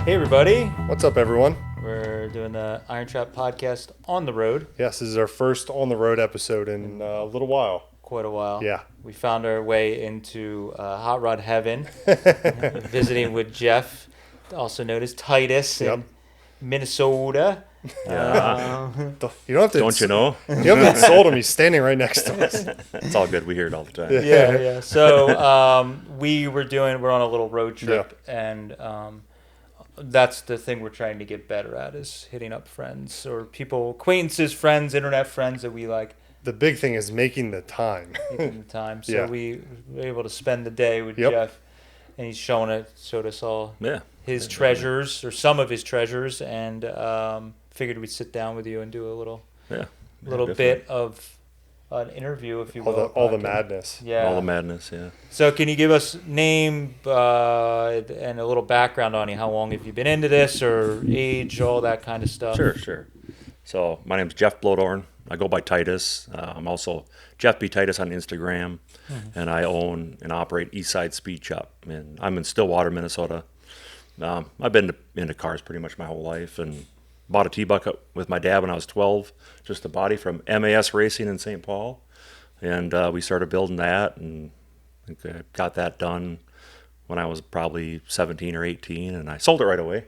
Hey everybody, What's up, everyone? we're doing the IronTrap podcast on the road. Yes, this is our first on the road episode in a little while. Quite a while. Yeah. We found our way into hot rod heaven, visiting with Jeff, also known as Titus Yep. in Minnesota. Yeah. You don't have to. Don't you know? You haven't sold him. He's standing right next to us. It's all good. We hear it all the time. Yeah. So we're on a little road trip, and that's the thing we're trying to get better at is hitting up friends or people, acquaintances, friends, internet friends that we like. The big thing is making the time. Taking the time. So Yeah. we were able to spend the day with Yep. Jeff, and he's showed us all Yeah. his treasures or some of his treasures, and figured we'd sit down with you and do a little Definitely. bit of an interview, if you will. All the podcast. madness. Yeah. All the madness. Yeah. So can you give us name and a little background on you? How long have you been into this, or age, all that kind of stuff? Sure. So my name's Jeff Blodorn. I go by Titus. I'm also Jeff B. Titus on Instagram, and I own and operate Eastside Speed Shop. And I'm in Stillwater, Minnesota. I've been into cars pretty much my whole life, and bought a T-Bucket with my dad when I was 12, just a body from MAS Racing in St. Paul, and we started building that, and I think I got that done when I was probably 17 or 18, and I sold it right away.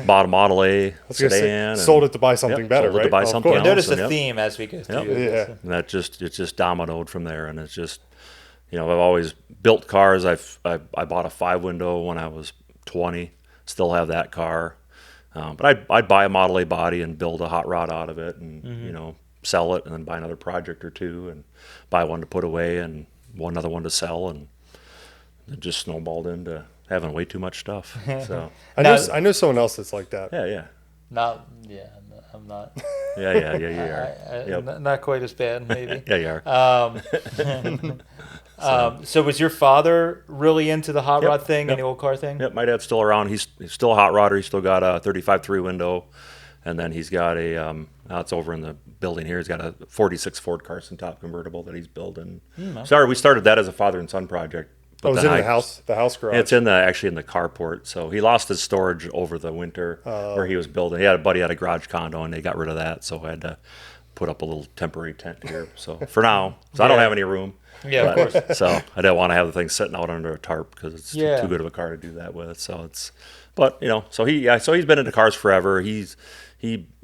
Bought a Model A sedan. Sold it to buy something Yep, better, sold it right? to buy Of something course. I noticed a Yep. theme as we go through Yep. this. Yeah. And it just dominoed from there, and it's just, I've always built cars. I bought a 5-window when I was 20, still have that car. But I'd buy a Model A body and build a hot rod out of it, and sell it, and then buy another project or two, and buy one to put away, and another one to sell, and it just snowballed into having way too much stuff. So I know someone else that's like that. yeah. I'm not. Yeah, you are. Yep. Not quite as bad, maybe. Yeah, you are. So was your father really into the hot Yep, rod thing yep. and the old car thing? Yep, my dad's still around. He's still a hot rodder. He's still got a 35 3-window, and then he's got a it's over in the building here. He's got a 46 Ford Carson top convertible that he's building. We started that as a father and son project. But Oh, was then it in the house garage? It's actually in the carport. So he lost his storage over the winter where he was building. He had a buddy had a garage condo, and they got rid of that. So I had to put up a little temporary tent here. So for now, I don't have any room. Yeah, of course. So I didn't want to have the thing sitting out under a tarp because it's too good of a car to do that with. So so he's been into cars forever. He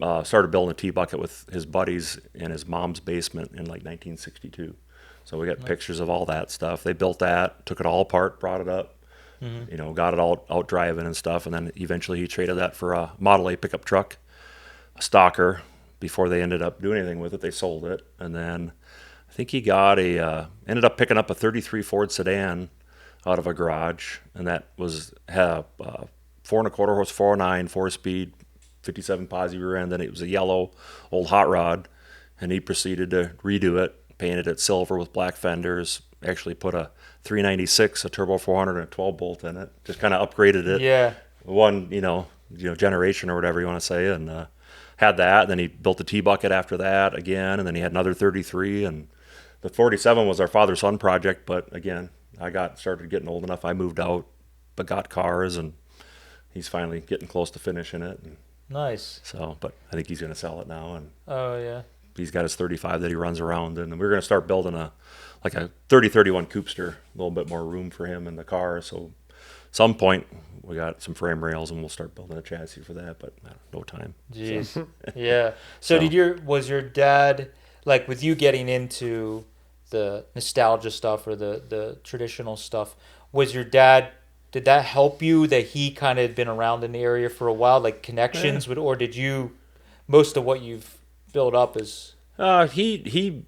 started building a T-Bucket with his buddies in his mom's basement in like 1962. So we got pictures of all that stuff. They built that, took it all apart, brought it up, got it all out driving and stuff, and then eventually he traded that for a Model A pickup truck, a stalker. Before they ended up doing anything with it, they sold it, and then I think he got ended up picking up a 33 Ford sedan out of a garage, and that had a 4 1/4 horse 409 4-speed 57 posi rear end. Then it was a yellow old hot rod, and he proceeded to redo it, painted it silver with black fenders. Actually put a 396, a turbo 400, and a 12 bolt in it. Just kind of upgraded it. Yeah. One generation or whatever you want to say, and had that. And then he built the T-Bucket after that again, and then he had another 33, and the 47 was our father-son project. But again, started getting old enough. I moved out, but got cars, and he's finally getting close to finishing it. And Nice. so, but I think he's going to sell it now, and Oh yeah. he's got his 35 that he runs around in, and we're going to start building a 3031 Coopster, a little bit more room for him in the car. So some point we got some frame rails, and we'll start building a chassis for that, but no time. Jeez. Yeah. So was your dad, like with you getting into the nostalgia stuff or the traditional stuff, did that help you that he kind of had been around in the area for a while, like connections with, or did you, most of what you've built up is? He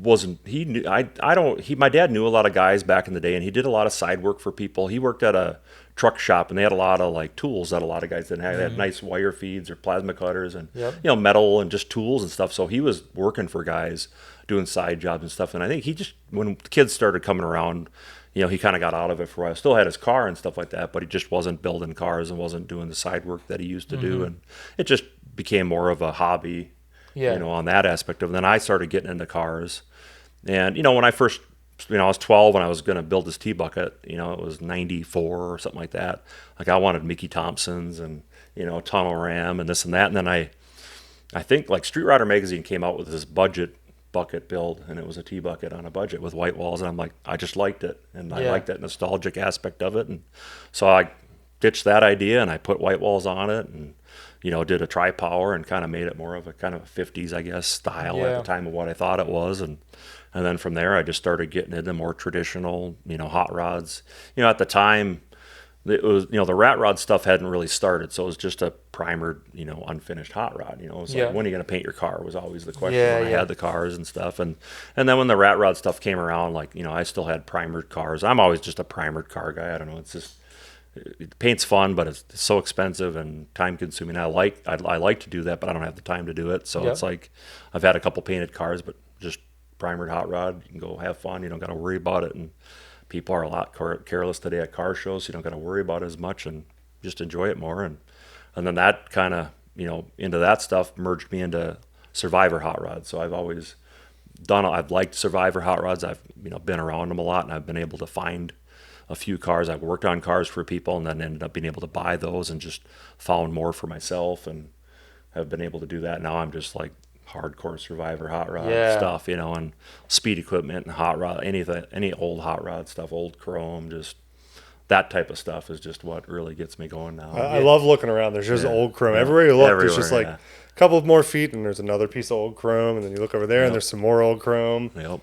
wasn't, he knew, my dad knew a lot of guys back in the day, and he did a lot of side work for people. He worked at a truck shop, and they had a lot of like tools that a lot of guys didn't have. They had nice wire feeds or plasma cutters and metal and just tools and stuff. So he was working for guys doing side jobs and stuff. And I think when kids started coming around, he kind of got out of it for a while. Still had his car and stuff like that, but he just wasn't building cars and wasn't doing the side work that he used to do. And it just became more of a hobby, on that aspect of it. And then I started getting into cars. And, when I first I was 12 when I was going to build this T-bucket. It was 94 or something like that. Like I wanted Mickey Thompsons and, Tunnel Ram and this and that. And then I think like Street Rodder Magazine came out with this budget bucket build, and it was a T-bucket on a budget with white walls. And I'm like, I just liked it. And I liked that nostalgic aspect of it. And so I ditched that idea and I put white walls on it and, did a tri-power and kind of made it more of a kind of a 50s, I guess, style at the time of what I thought it was. And then from there, I just started getting into more traditional, hot rods. At the time, it was, the rat rod stuff hadn't really started. So it was just a primered, unfinished hot rod. It was like, when are you going to paint your car was always the question when I had the cars and stuff. And then when the rat rod stuff came around, like, I still had primered cars. I'm always just a primered car guy. I don't know. It's just, paint's fun, but it's so expensive and time consuming. I like to do that, but I don't have the time to do it. So it's like, I've had a couple painted cars, but just primered hot rod. You can go have fun. You don't got to worry about it. And people are a lot careless today at car shows. So you don't got to worry about it as much and just enjoy it more. And then that kind of, into that stuff merged me into Survivor hot rods. So I've liked Survivor hot rods. I've, been around them a lot, and I've been able to find a few cars. I've worked on cars for people and then ended up being able to buy those and just found more for myself, and have been able to do that. Now I'm just like hardcore Survivor hot rod stuff, and speed equipment and hot rod, any old hot rod stuff, old chrome, just that type of stuff is just what really gets me going now. I love looking around. There's just old chrome. Everywhere you look, there's just like a couple of more feet, and there's another piece of old chrome, and then you look over there, and there's some more old chrome. Yep.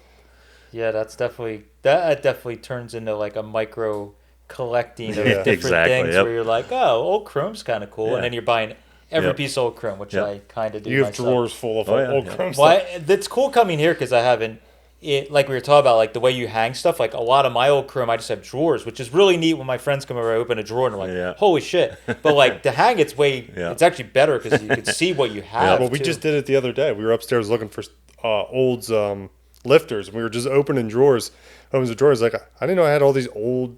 Yeah, that definitely turns into like a micro collecting of different things where you're like, oh, old chrome's kind of cool, and then you're buying every piece of old chrome, which I kind of do. You have myself. drawers full of old chrome stuff. Well, it's cool coming here because I haven't. Like we were talking about, like the way you hang stuff. Like a lot of my old chrome, I just have drawers, which is really neat. When my friends come over, I open a drawer and they're like, "Holy shit!" But like to hang, it's actually better because you can see what you have. Well, we just did it the other day. We were upstairs looking for Olds lifters, and we were just opening drawers. Opens the drawers, like I didn't know I had all these old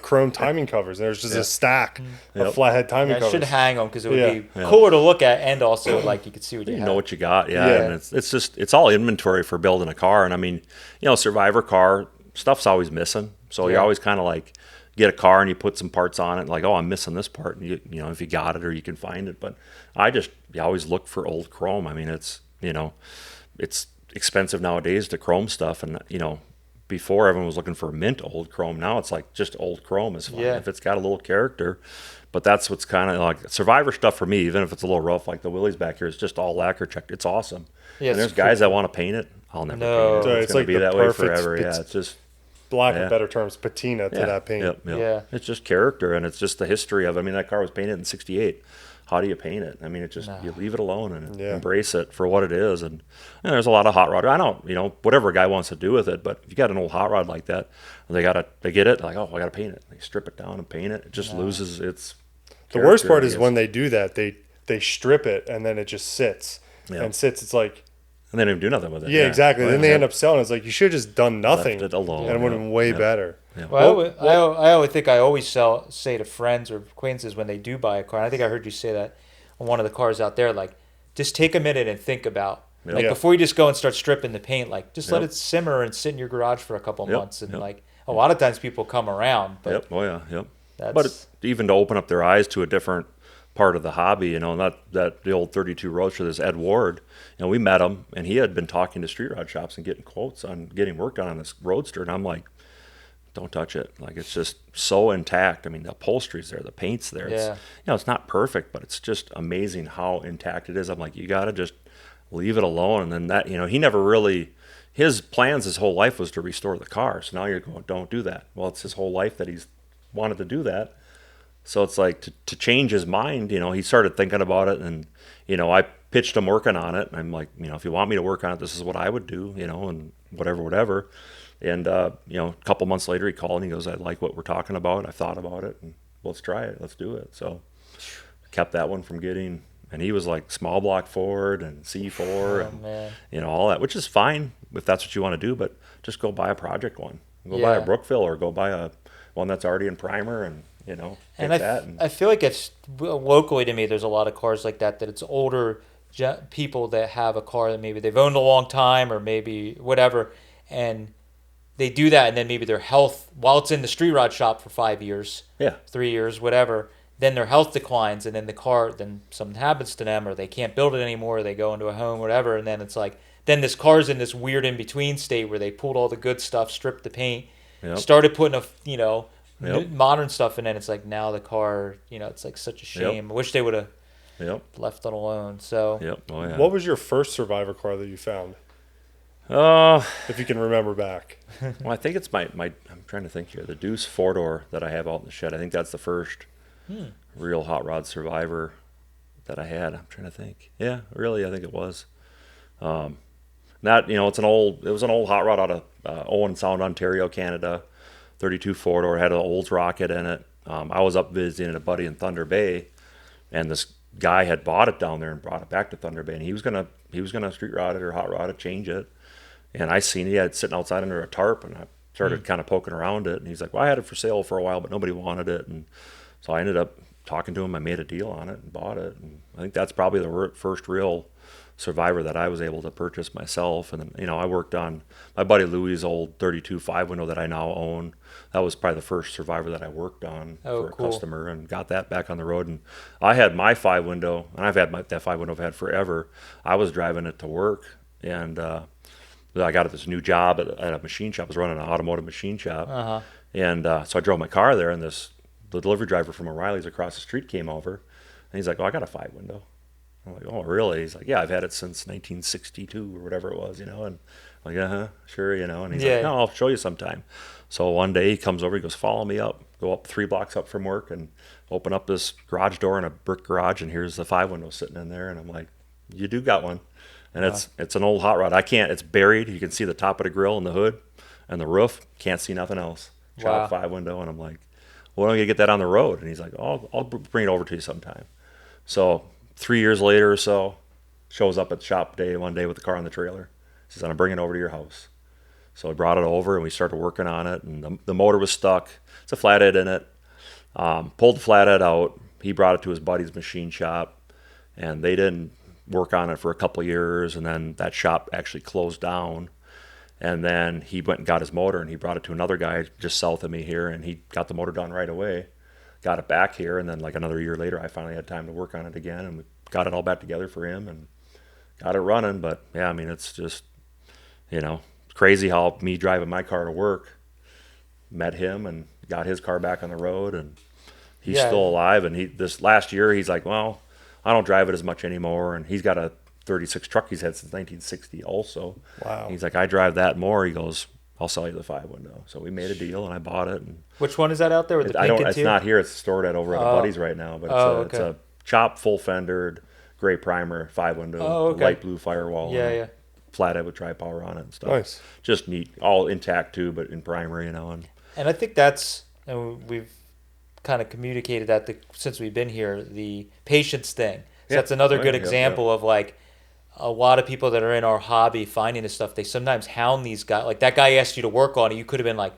chrome timing covers. And there's just a stack of flathead timing covers. I should hang them because it would be cooler to look at, and also like you could see what you have. Know what you got, and it's all inventory for building a car. And I mean, Survivor car stuff's always missing, so you always kind of like get a car and you put some parts on it, like, oh, I'm missing this part, and you if you got it or you can find it. But you always look for old chrome. I mean, it's expensive nowadays to chrome stuff, and before everyone was looking for mint old chrome. Now it's like just old chrome is fine if it's got a little character. But that's what's kind of like Survivor stuff for me. Even if it's a little rough, like the Willys back here, it's just all lacquer checked. It's awesome. Yeah, and there's guys that want to paint it. I'll never paint it. It's going to be that way forever. It's just black of better terms, patina to that paint. Yeah, it's just character, and it's just the history of it. I mean, that car was painted in '68. How do you paint it? I mean, it just you leave it alone and embrace it for what it is. And there's a lot of hot rod. I don't, whatever a guy wants to do with it. But if you got an old hot rod like that, they get it. Like, oh, I got to paint it. They strip it down and paint it. It just loses its. The worst part is when they do that. They strip it and then it just sits and sits. It's like. And they don't even do nothing with it. Yeah, exactly. Then they end up selling. It's like you should have just done nothing. Left it alone. And it would have been way better. Yeah. Well, I always think I always say to friends or acquaintances when they do buy a car. And I think I heard you say that on one of the cars out there. Like, just take a minute and think about before you just go and start stripping the paint. Like, just let it simmer and sit in your garage for a couple months. And like a lot of times people come around. But But even to open up their eyes to a different part of the hobby, not that the old 32 Roadster, this Ed Ward, we met him and he had been talking to street rod shops and getting quotes on getting work done on this Roadster, and I'm like, don't touch it. Like, it's just so intact. I mean, the upholstery's there, the paint's there. It's, it's not perfect, but it's just amazing how intact it is. I'm like, you got to just leave it alone. And then that, he never really, his plans his whole life was to restore the car. So now you're going, don't do that. Well, it's his whole life that he's wanted to do that. So it's like to change his mind, he started thinking about it, and, I pitched him working on it. And I'm like, if you want me to work on it, this is what I would do, and whatever. And, a couple months later he called and he goes, I like what we're talking about. I thought about it, and let's try it. Let's do it. So kept that one from getting, and he was like small block Ford and C4 and, all that, which is fine if that's what you want to do, but just go buy a project one. Go buy a Brookville or go buy a one that's already in primer and, and I feel like it's locally to me, there's a lot of cars like that it's older people that have a car that maybe they've owned a long time or maybe whatever, and they do that, and then maybe their health, while it's in the street rod shop for 5 years, 3 years, whatever, then their health declines, and then the car, then something happens to them, or they can't build it anymore, or they go into a home, whatever, and then it's like, then this car's in this weird in-between state where they pulled all the good stuff, stripped the paint, started putting modern stuff in it. It's like now the car, it's like such a shame. I wish they would have left it alone. So, What was your first Survivor car that you found? If you can remember back. Well, I think it's my I'm trying to think here. The Deuce 4-door that I have out in the shed. I think that's the first real hot rod Survivor that I had. I'm trying to think. Yeah, really, I think it was. It was an old hot rod out of Owen Sound, Ontario, Canada. 32 4-door, had an Olds rocket in it. I was up visiting a buddy in Thunder Bay, and this guy had bought it down there and brought it back to Thunder Bay, and he was gonna street rod it or hot rod it, change it. And I seen he had it sitting outside under a tarp, and I started kind of poking around it, and he's like, well, I had it for sale for a while, but nobody wanted it. And so I ended up talking to him. I made a deal on it and bought it. And I think that's probably the first real Survivor that I was able to purchase myself. And then, I worked on my buddy Louie's old 32 5-window that I now own. That was probably the first Survivor that I worked on for a customer, and got that back on the road. And I had my 5-window, and I've had that 5-window I've had forever. I was driving it to work, and I got this new job at a machine shop. I was running an automotive machine shop. And so I drove my car there, and the delivery driver from O'Reilly's across the street came over, and he's like, oh, I got a 5-window. I'm like, oh, really? He's like, yeah, I've had it since 1962 or whatever it was, and I'm like, sure, and he's like, no, I'll show you sometime. So one day he comes over, he goes, follow me up, go up 3 blocks up from work, and open up this garage door in a brick garage, and here's the 5-window sitting in there, and I'm like, you do got one. And it's an old hot rod. It's buried. You can see the top of the grill and the hood and the roof. Can't see nothing else. Child 5-window. And I'm like, well, I'm going to get that on the road. And he's like, oh, I'll bring it over to you sometime. So 3 years later or so, shows up at the shop one day with the car on the trailer. He says, I'm bringing it over to your house. So I brought it over, and we started working on it. And the motor was stuck. It's a flathead in it. Pulled the flathead out. He brought it to his buddy's machine shop, and they didn't work on it for a couple of years, and then that shop actually closed down. And then he went and got his motor, and he brought it to another guy just south of me here, and he got the motor done right away, got it back here, and then like another year later I finally had time to work on it again, and we got it all back together for him and got it running. But yeah, it's just crazy how me driving my car to work met him and got his car back on the road, and he's still alive. And this last year he's like, well, I don't drive it as much anymore, and he's got a 36 truck he's had since 1960 also. Wow. He's like, I drive that more. He goes, I'll sell you the 5-window. So we made a deal, and I bought it. And which one is that out there with the pink interior? It's not here. It's stored at over at a buddy's right now, but it's a chopped, full-fendered, gray primer, 5-window, light blue firewall, flathead with tri-power on it and stuff. Nice. Just neat, all intact too, but in primer, And I think that's, and we've kind of communicated that since we've been here, the patience thing. So that's another good example of like a lot of people that are in our hobby finding this stuff. They sometimes hound these guys. Like that guy asked you to work on it. You could have been like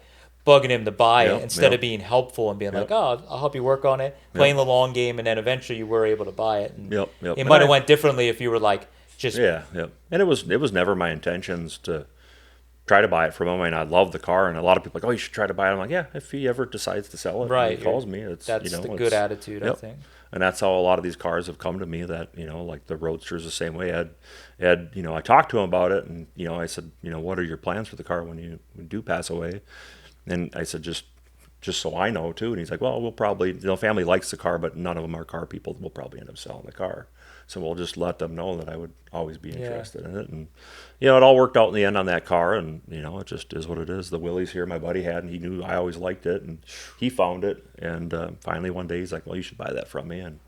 bugging him to buy it instead of being helpful and being like, oh, I'll help you work on it, playing the long game, and then eventually you were able to buy it. And it might have went differently if you were like just And it was never my intentions to try to buy it from him. I love the car, and a lot of people are like, oh, you should try to buy it. I'm like, yeah, if he ever decides to sell it, he calls me. That's the good attitude, I think. And that's how a lot of these cars have come to me. That like the Roadster's the same way. Ed, I talked to him about it, and I said, what are your plans for the car when you do pass away? And I said, just so I know too. And he's like, well, we'll probably, family likes the car, but none of them are car people. We'll probably end up selling the car. So we'll just let them know that I would always be interested in it. And, it all worked out in the end on that car. And, it just is what it is. The Willys here my buddy had, and he knew I always liked it. And he found it. And finally one day he's like, well, you should buy that from me. And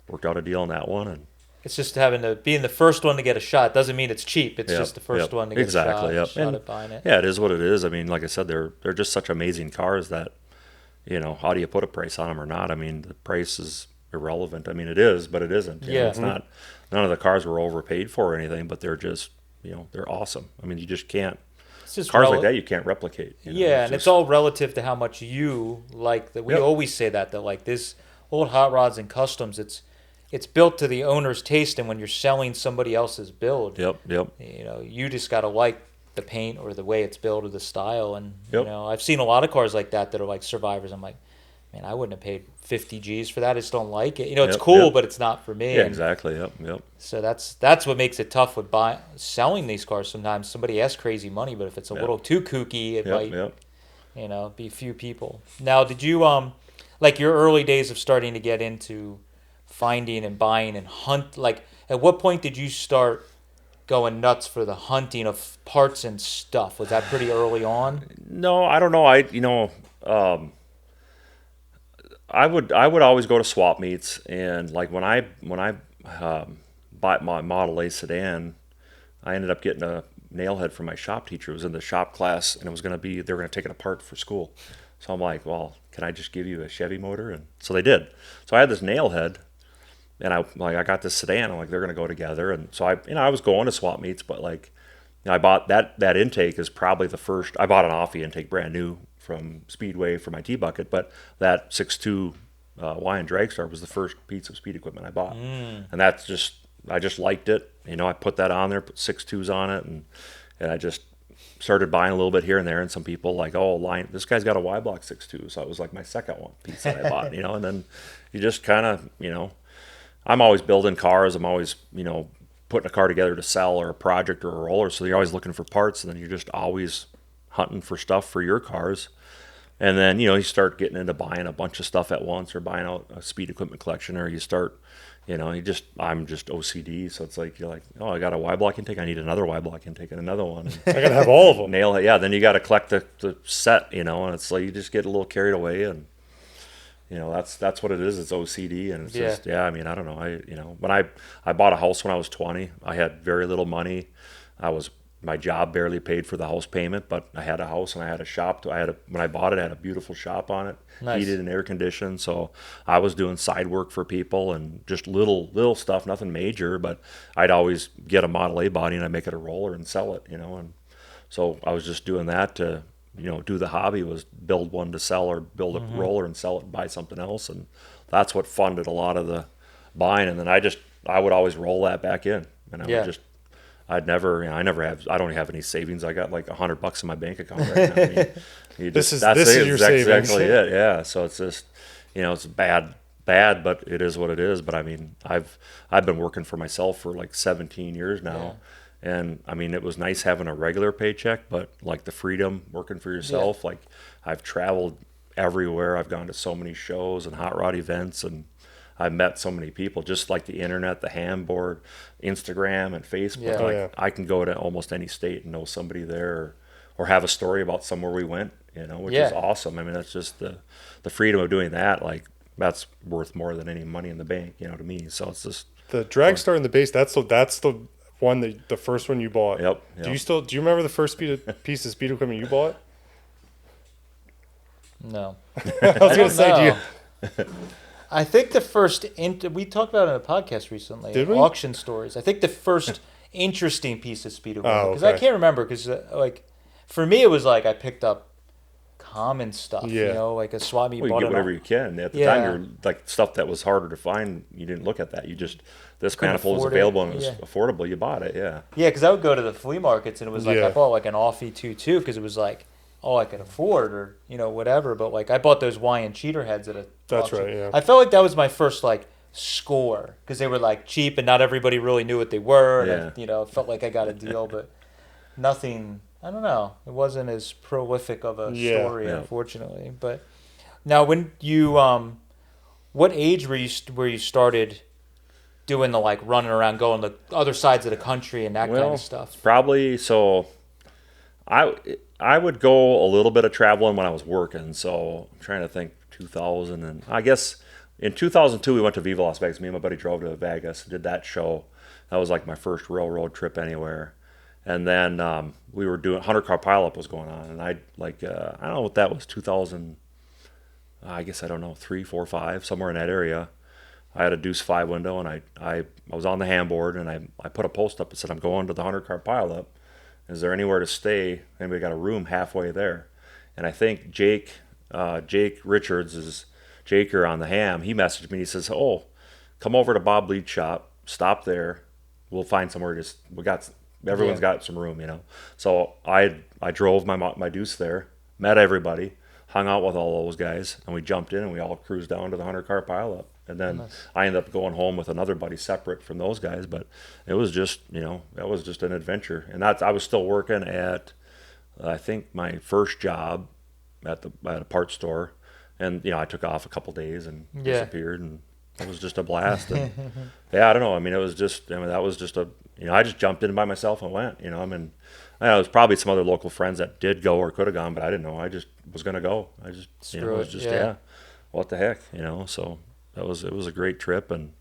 worked out a deal on that one. And it's just being the first one to get a shot doesn't mean it's cheap. It's just the first one to get a shot at buying it. Yeah, it is what it is. Like I said, they're just such amazing cars that, how do you put a price on them or not? The price is irrelevant. It is, but it isn't. It's not. None of the cars were overpaid for or anything, but they're just, they're awesome. You just can't. It's just cars like that you can't replicate. And it's all relative to how much you like. That we always say that like this old hot rods and customs. It's built to the owner's taste, and when you're selling somebody else's build, Yep. You just gotta like the paint or the way it's built or the style. And Yep. you know, I've seen a lot of cars like that are like survivors. I'm like, man, I wouldn't have paid 50 G's for that. I just don't like it. You know, it's Yep, cool, yep. but it's not for me. Yeah, And exactly. Yep. so that's what makes it tough with selling these cars. Sometimes somebody asks crazy money, but if it's a little too kooky, it might, you know, be few people. Now, did you like your early days of starting to get into finding and buying and hunt? Like, at what point did you start going nuts for the hunting of parts and stuff? Was that pretty early on? No, I don't know. I would always go to swap meets, and like when I bought my Model A sedan, I ended up getting a nailhead from my shop teacher. It was in the shop class, and they were going to take it apart for school. So I'm like, well, can I just give you a Chevy motor? And so they did. So I had this nailhead, and I got this sedan. I'm like, they're going to go together. And so I was going to swap meets, but like, you know, I bought that intake is probably the first. I bought an Offie intake brand new from Speedway for my T-bucket, but that 6.2 Y and Dragstar was the first piece of speed equipment I bought, and I just liked it. You know, I put that on there, put 6.2s on it, and I just started buying a little bit here and there. And some people like, oh, this guy's got a Y block 6.2, so it was like my second one piece that I bought. You know, and then you just kind of, you know, I'm always building cars. I'm always, you know, putting a car together to sell or a project or a roller. So you're always looking for parts, and then you're just always hunting for stuff for your cars. And then, you know, you start getting into buying a bunch of stuff at once, or buying out a speed equipment collection, or you start, you know, I'm just OCD. So it's like, you're like, oh, I got a Y block intake. I need another Y block intake and another one. I got to have all of them. Nail it. Yeah. Then you got to collect the set, you know, and it's like, you just get a little carried away, and, you know, that's what it is. It's OCD. And it's just, I mean, I don't know. You know, when I bought a house when I was 20, I had very little money. My job barely paid for the house payment, but I had a house and I had a shop. When I bought it, I had a beautiful shop on it, nice. Heated and air conditioned. So I was doing side work for people and just little stuff, nothing major. But I'd always get a Model A body and I'd make it a roller and sell it, you know. And so I was just doing that to, you know, do the hobby, was build one to sell, or build a roller and sell it and buy something else. And that's what funded a lot of the buying. And then I would always roll that back in, and I would just. I don't have any savings. I got like $100 in my bank account right now. I mean, this is your savings. Exactly it. Yeah. So it's just, you know, it's bad, but it is what it is. But I mean, I've been working for myself for like 17 years now. Yeah. And I mean, it was nice having a regular paycheck, but like the freedom working for yourself, like I've traveled everywhere. I've gone to so many shows and hot rod events, and I've met so many people, just like the internet, the Handboard, Instagram, and Facebook. Yeah. I can go to almost any state and know somebody there, or have a story about somewhere we went, you know, which is awesome. I mean, that's just the freedom of doing that. Like, that's worth more than any money in the bank, you know, to me. So it's just the Dragstar in the base. That's the one the first one you bought. Yep. Do you remember the first piece of speed equipment you bought? No. I was gonna say, do you? I think the first we talked about it in a podcast recently. Did we? Auction stories. I think the first interesting piece of speed equipment, because okay. I can't remember, because like for me it was like I picked up common stuff. Yeah. You know, like a swap meet. Well, you get whatever you can. At the time, you're like stuff that was harder to find. You didn't look at that. You just this manifold was available and it was affordable. You bought it. Yeah. Yeah, because I would go to the flea markets and it was like I bought like an Offie 2.2 because it was like all I could afford, or you know, whatever. But like I bought those Y and cheater heads at a. That's auction. right. Yeah. I felt like that was my first like score, because they were like cheap and not everybody really knew what they were. And I, you know, it felt like I got a deal, but nothing. I don't know. It wasn't as prolific of a story, unfortunately. But now, when you, what age were you started doing the like running around, going to other sides of the country and that kind of stuff? Probably so. I would go a little bit of traveling when I was working. So I'm trying to think. 2000, and I guess in 2002 we went to Viva Las Vegas. Me and my buddy drove to Vegas, did that show. That was like my first real road trip anywhere. And then we were doing 100-car pileup was going on, and I don't know what that was, 2000. I guess I don't know, 3, 4, 5, somewhere in that area. I had a Deuce 5 window, and I was on the Handboard, and I put a post up that said, I'm going to the 100-car pileup. Is there anywhere to stay? Anybody got a room halfway there? And I think Jake Richards is Jaker on the Ham. He messaged me. He says, "Oh, come over to Bob Leed's shop. Stop there. We'll find somewhere. everyone's got some room, you know. So I drove my Deuce there, met everybody, hung out with all those guys, and we jumped in and we all cruised down to the 100-car pileup. And then I ended up going home with another buddy separate from those guys, but it was just, you know, that was just an adventure. And I was still working at, I think, my first job at a parts store, and you know, I took off a couple days and disappeared, and it was just a blast. And I don't know. I mean, that was just a, you know, I just jumped in by myself and went. You know, I mean, I know there's probably some other local friends that did go or could have gone, but I didn't know. I just was gonna go. I just, you know, it was just what the heck, you know. So it was a great trip, and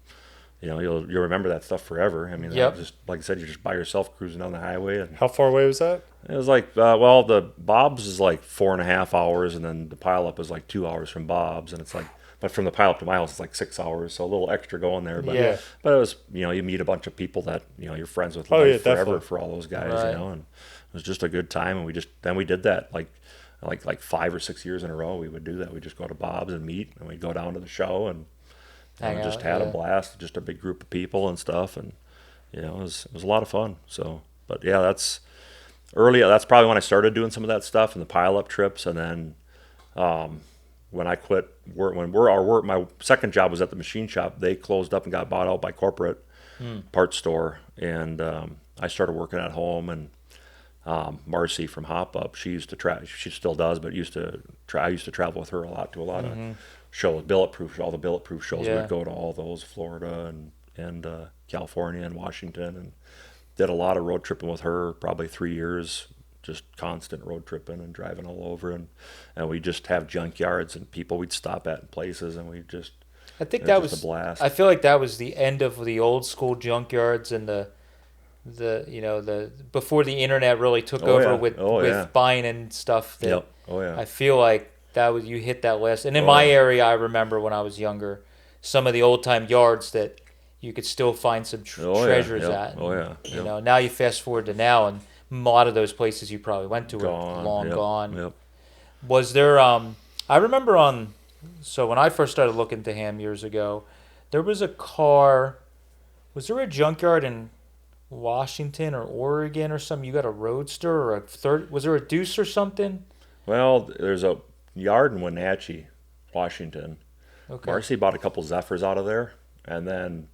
you know, you'll remember that stuff forever. I mean, just like I said, you're just by yourself cruising down the highway. And how far away was that? It was like, well, the Bob's is like 4.5 hours, and then the pileup is like 2 hours from Bob's, and it's like, but from the pileup to my house, it's like 6 hours, so a little extra going there. But but it was, you know, you meet a bunch of people that, you know, you're friends with forever definitely. For all those guys, you know, and it was just a good time. And we did that like 5 or 6 years in a row. We would do that. We'd just go to Bob's and meet, and we'd go down to the show and just had a blast. Just a big group of people and stuff, and you know, it was a lot of fun. So, but yeah, that's probably when I started doing some of that stuff and the pileup trips. And then when I quit work, my second job was at the machine shop. They closed up and got bought out by corporate parts store, and I started working at home. And Marcy from Hop Up, she used to travel. She still does, but I used to travel with her a lot to a lot of shows, all the bulletproof shows. We'd go to all those, Florida and California and Washington, and did a lot of road tripping with her, probably 3 years, just constant road tripping and driving all over. And we just have junkyards and people we'd stop at in places, and I think that was a blast. I feel like that was the end of the old school junkyards and the you know, the before the internet really took over with buying and stuff. I feel like that was, you hit that list. And in my area, I remember when I was younger, some of the old time yards that you could still find some treasures at. And, you know, now you fast forward to now, and a lot of those places you probably went to are long gone. Was there I remember so when I first started looking to Ham years ago, there was a car. Was there a junkyard in Washington or Oregon or something? You got a Roadster or was there a Deuce or something? Well, there's a yard in Wenatchee, Washington. Okay. Marcy bought a couple Zephyrs out of there, and then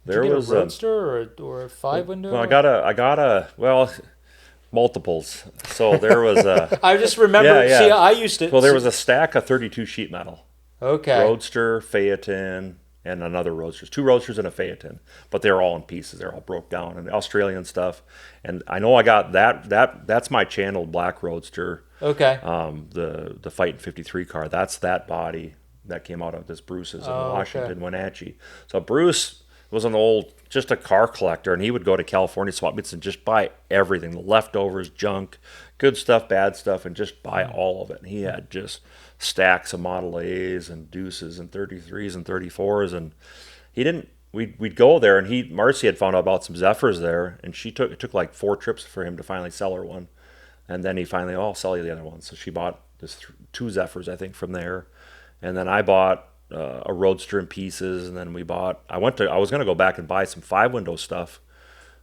there was a Roadster or a 5-window. Well, I got a multiples. So there was a. I just remember. See, I used to. Well, there was a stack of 32 sheet metal. Okay. Roadster, Phaeton, and another Roadsters. 2 Roadsters and a Phaeton, but they're all in pieces. They're all broke down, and Australian stuff. And I know I got that's my channeled black Roadster. Okay. The Fightin' 53 car. That's that body that came out of this Bruce's in Washington, Wenatchee. So Bruce was just a car collector, and he would go to California swap meets and just buy everything, the leftovers, junk, good stuff, bad stuff, and just buy all of it. And he had just stacks of Model A's and Deuces and 33s and 34s, and we'd go there, and Marcy had found out about some Zephyrs there, and it took like 4 trips for him to finally sell her one. And then he finally, I'll sell you the other one. So she bought this 2 Zephyrs, I think, from there. And then I bought a Roadster in pieces. And then I was going to go back and buy some 5-window stuff.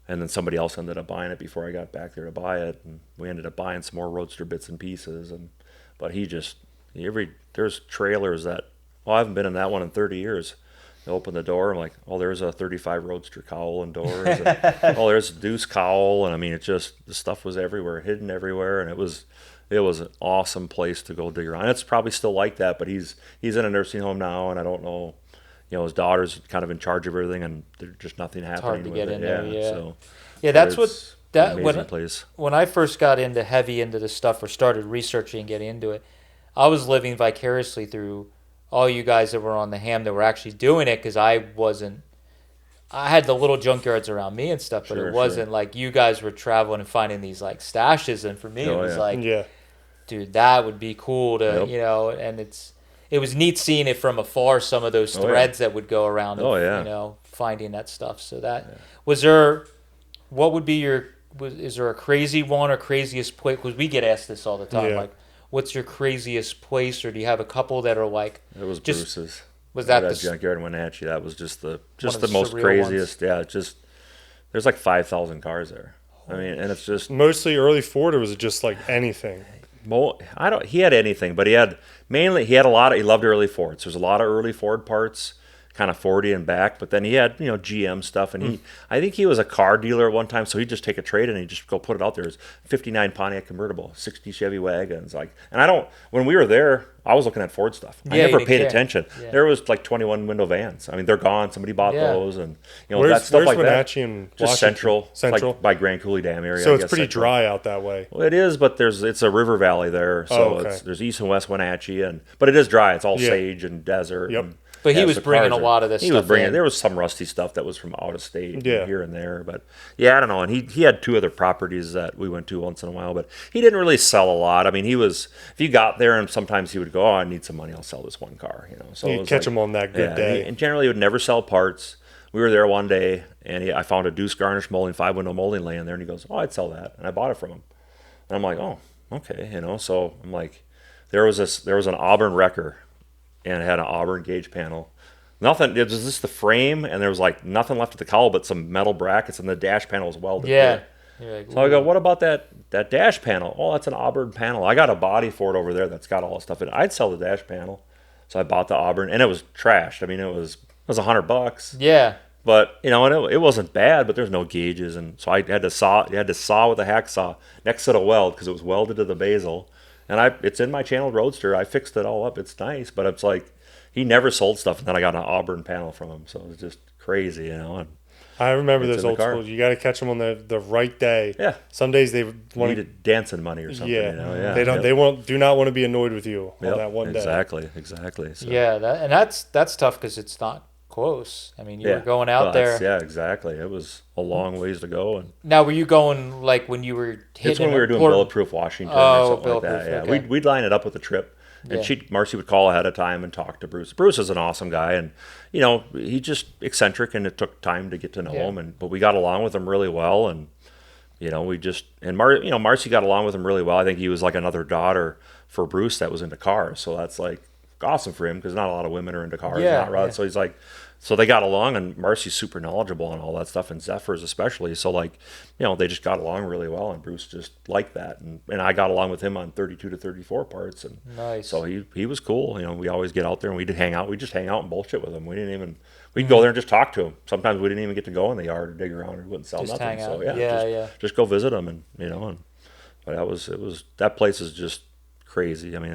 And then somebody else ended up buying it before I got back there to buy it. And we ended up buying some more Roadster bits and pieces. But there's trailers that, I haven't been in that one in 30 years. I open the door, I'm like, there's a 35 Roadster cowl and doors. And, there's a Deuce cowl. And I mean, the stuff was everywhere, hidden everywhere. And it was an awesome place to go dig around. It's probably still like that, but he's in a nursing home now, and I don't know, his daughter's kind of in charge of everything, and there's just nothing happening. It's hard to get in there, So, that's when I first got heavy into this stuff or started researching and getting into it, I was living vicariously through all you guys that were on the Ham that were actually doing it, because I had the little junkyards around me and stuff, but it wasn't like you guys were traveling and finding these like stashes. And for me, it was like, dude, that would be cool to, and it was neat seeing it from afar, some of those threads that would go around, finding that stuff. So was there, what would be is there a crazy one or craziest place? Because we get asked this all the time, like, what's your craziest place, or do you have a couple that are like? It was Bruce's. Was that the junkyard in Wenatchee? That was just the most craziest. Ones. Yeah, there's like 5,000 cars there. I mean, and it's just mostly early Ford, or was it just like anything? I don't. He had anything, but he had a lot of. He loved early Fords. There's a lot of early Ford parts, kind of 40 and back. But then he had GM stuff, and I think he was a car dealer at one time, so he'd just take a trade and he'd just go put it out there. It was 59 Pontiac convertible, 60 Chevy wagons, when we were there, I was looking at Ford stuff. I never paid attention. Yeah. There was like 21 window vans. I mean, they're gone. Somebody bought those, and that stuff like Wenatchee that. And just central, central, like by Grand Coulee Dam area. So it's pretty dry out that way. Well, it is, but it's a river valley there, so there's east and west Wenatchee, but it is dry. It's all sage and desert. Yep. And, but he was bringing a lot of this stuff. There was some rusty stuff that was from out of state here and there. But I don't know. And he had 2 other properties that we went to once in a while, but he didn't really sell a lot. I mean, if you got there and sometimes he would go, I need some money, I'll sell this one car. So you'd catch him on that good day. And generally he would never sell parts. We were there one day and I found a Deuce Garnish molding, 5-window molding laying there, and he goes, oh, I'd sell that. And I bought it from him. And I'm like, oh, okay. So I'm like, there was an Auburn wrecker, and it had an Auburn gauge panel. Nothing. It was just the frame, and there was like nothing left of the cowl but some metal brackets, and the dash panel was welded. Yeah. Like, so I go, what about that dash panel? Oh, that's an Auburn panel. I got a body for it over there that's got all the stuff in it. I'd sell the dash panel. So I bought the Auburn, and it was trashed. I mean, it was $100. Yeah. But and it wasn't bad, but there's no gauges, and so I had to saw. You had to saw with a hacksaw next to the weld because it was welded to the bezel. And it's in my channeled Roadster. I fixed it all up. It's nice, but it's like he never sold stuff, and then I got an Auburn panel from him, so it was just crazy, And I remember those old schools. You got to catch them on the right day. Yeah. Some days they want to dancing money or something. Yeah. They don't. They do not want to be annoyed with you on that one day. Exactly. So. Yeah, that's tough because it's not close. I mean, you were going out there. Yeah, exactly. It was a long ways to go. And now, were you going like when you were hitting? It's when we were doing Bulletproof Washington or something like that. Yeah, okay. we'd line it up with a trip. And Marcy would call ahead of time and talk to Bruce. Bruce is an awesome guy, and he's just eccentric, and it took time to get to know him. But we got along with him really well, and Marcy got along with him really well. I think he was like another daughter for Bruce that was into cars, so that's like awesome for him because not a lot of women are into cars, So he's like. So they got along, and Marcy's super knowledgeable on all that stuff, and Zephyr's especially. So, they just got along really well, and Bruce just liked that. And I got along with him on 32 to 34 parts. And nice. So he was cool. We always get out there, and we'd hang out. We'd just hang out and bullshit with him. We'd go there and just talk to him. Sometimes we didn't even get to go in the yard or dig around or wouldn't sell just nothing. Hang out. So, just go visit him, but that place is just crazy. I mean,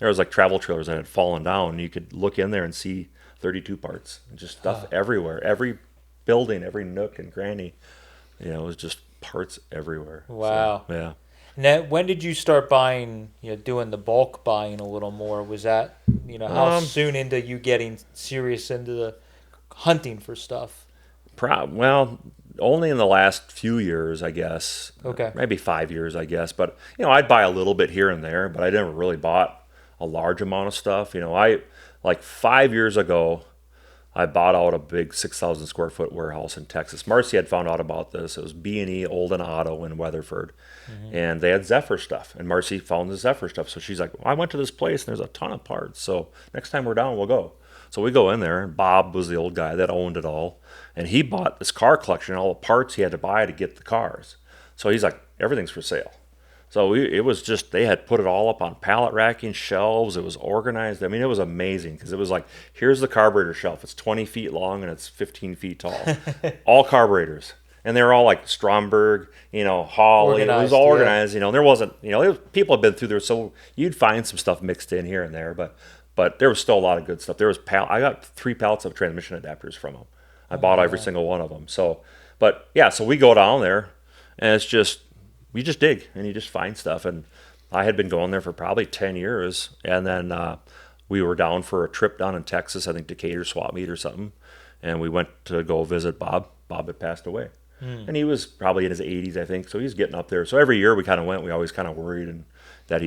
there was like travel trailers that had fallen down, and you could look in there and see 32 parts, just stuff everywhere, every building, every nook and cranny, it was just parts everywhere. Wow. So, yeah. Now, when did you start buying, doing the bulk buying a little more? Was that, how soon into you getting serious into the hunting for stuff? Well, only in the last few years, I guess. Okay. Maybe 5 years, I guess. But, I'd buy a little bit here and there, but I never really bought a large amount of stuff. Like 5 years ago, I bought out a big 6,000 square foot warehouse in Texas. Marcy had found out about this. It was B&E Olden Auto in Weatherford, and they had Zephyr stuff. And Marcy found the Zephyr stuff, so she's like, well, I went to this place and there's a ton of parts. So next time we're down, we'll go. So we go in there, and Bob was the old guy that owned it all, and he bought this car collection, all the parts he had to buy to get the cars. So he's like, everything's for sale. So it was just, they had put it all up on pallet racking, shelves. It was organized. I mean, it was amazing because it was like, here's the carburetor shelf. It's 20 feet long and it's 15 feet tall. All carburetors. And they were all like Stromberg, Hawley. It was all organized. There wasn't, people had been through there. So you'd find some stuff mixed in here and there. But there was still a lot of good stuff. I got 3 pallets of transmission adapters from them. I bought every single one of them. So we go down there, and it's just, you just dig and you just find stuff. And I had been going there for probably 10 years. And then we were down for a trip down in Texas, I think Decatur swap meet or something. And we went to go visit Bob. Bob had passed away. And he was probably in his 80s, I think. So he's getting up there. So every year we kind of went. We always kind of worried that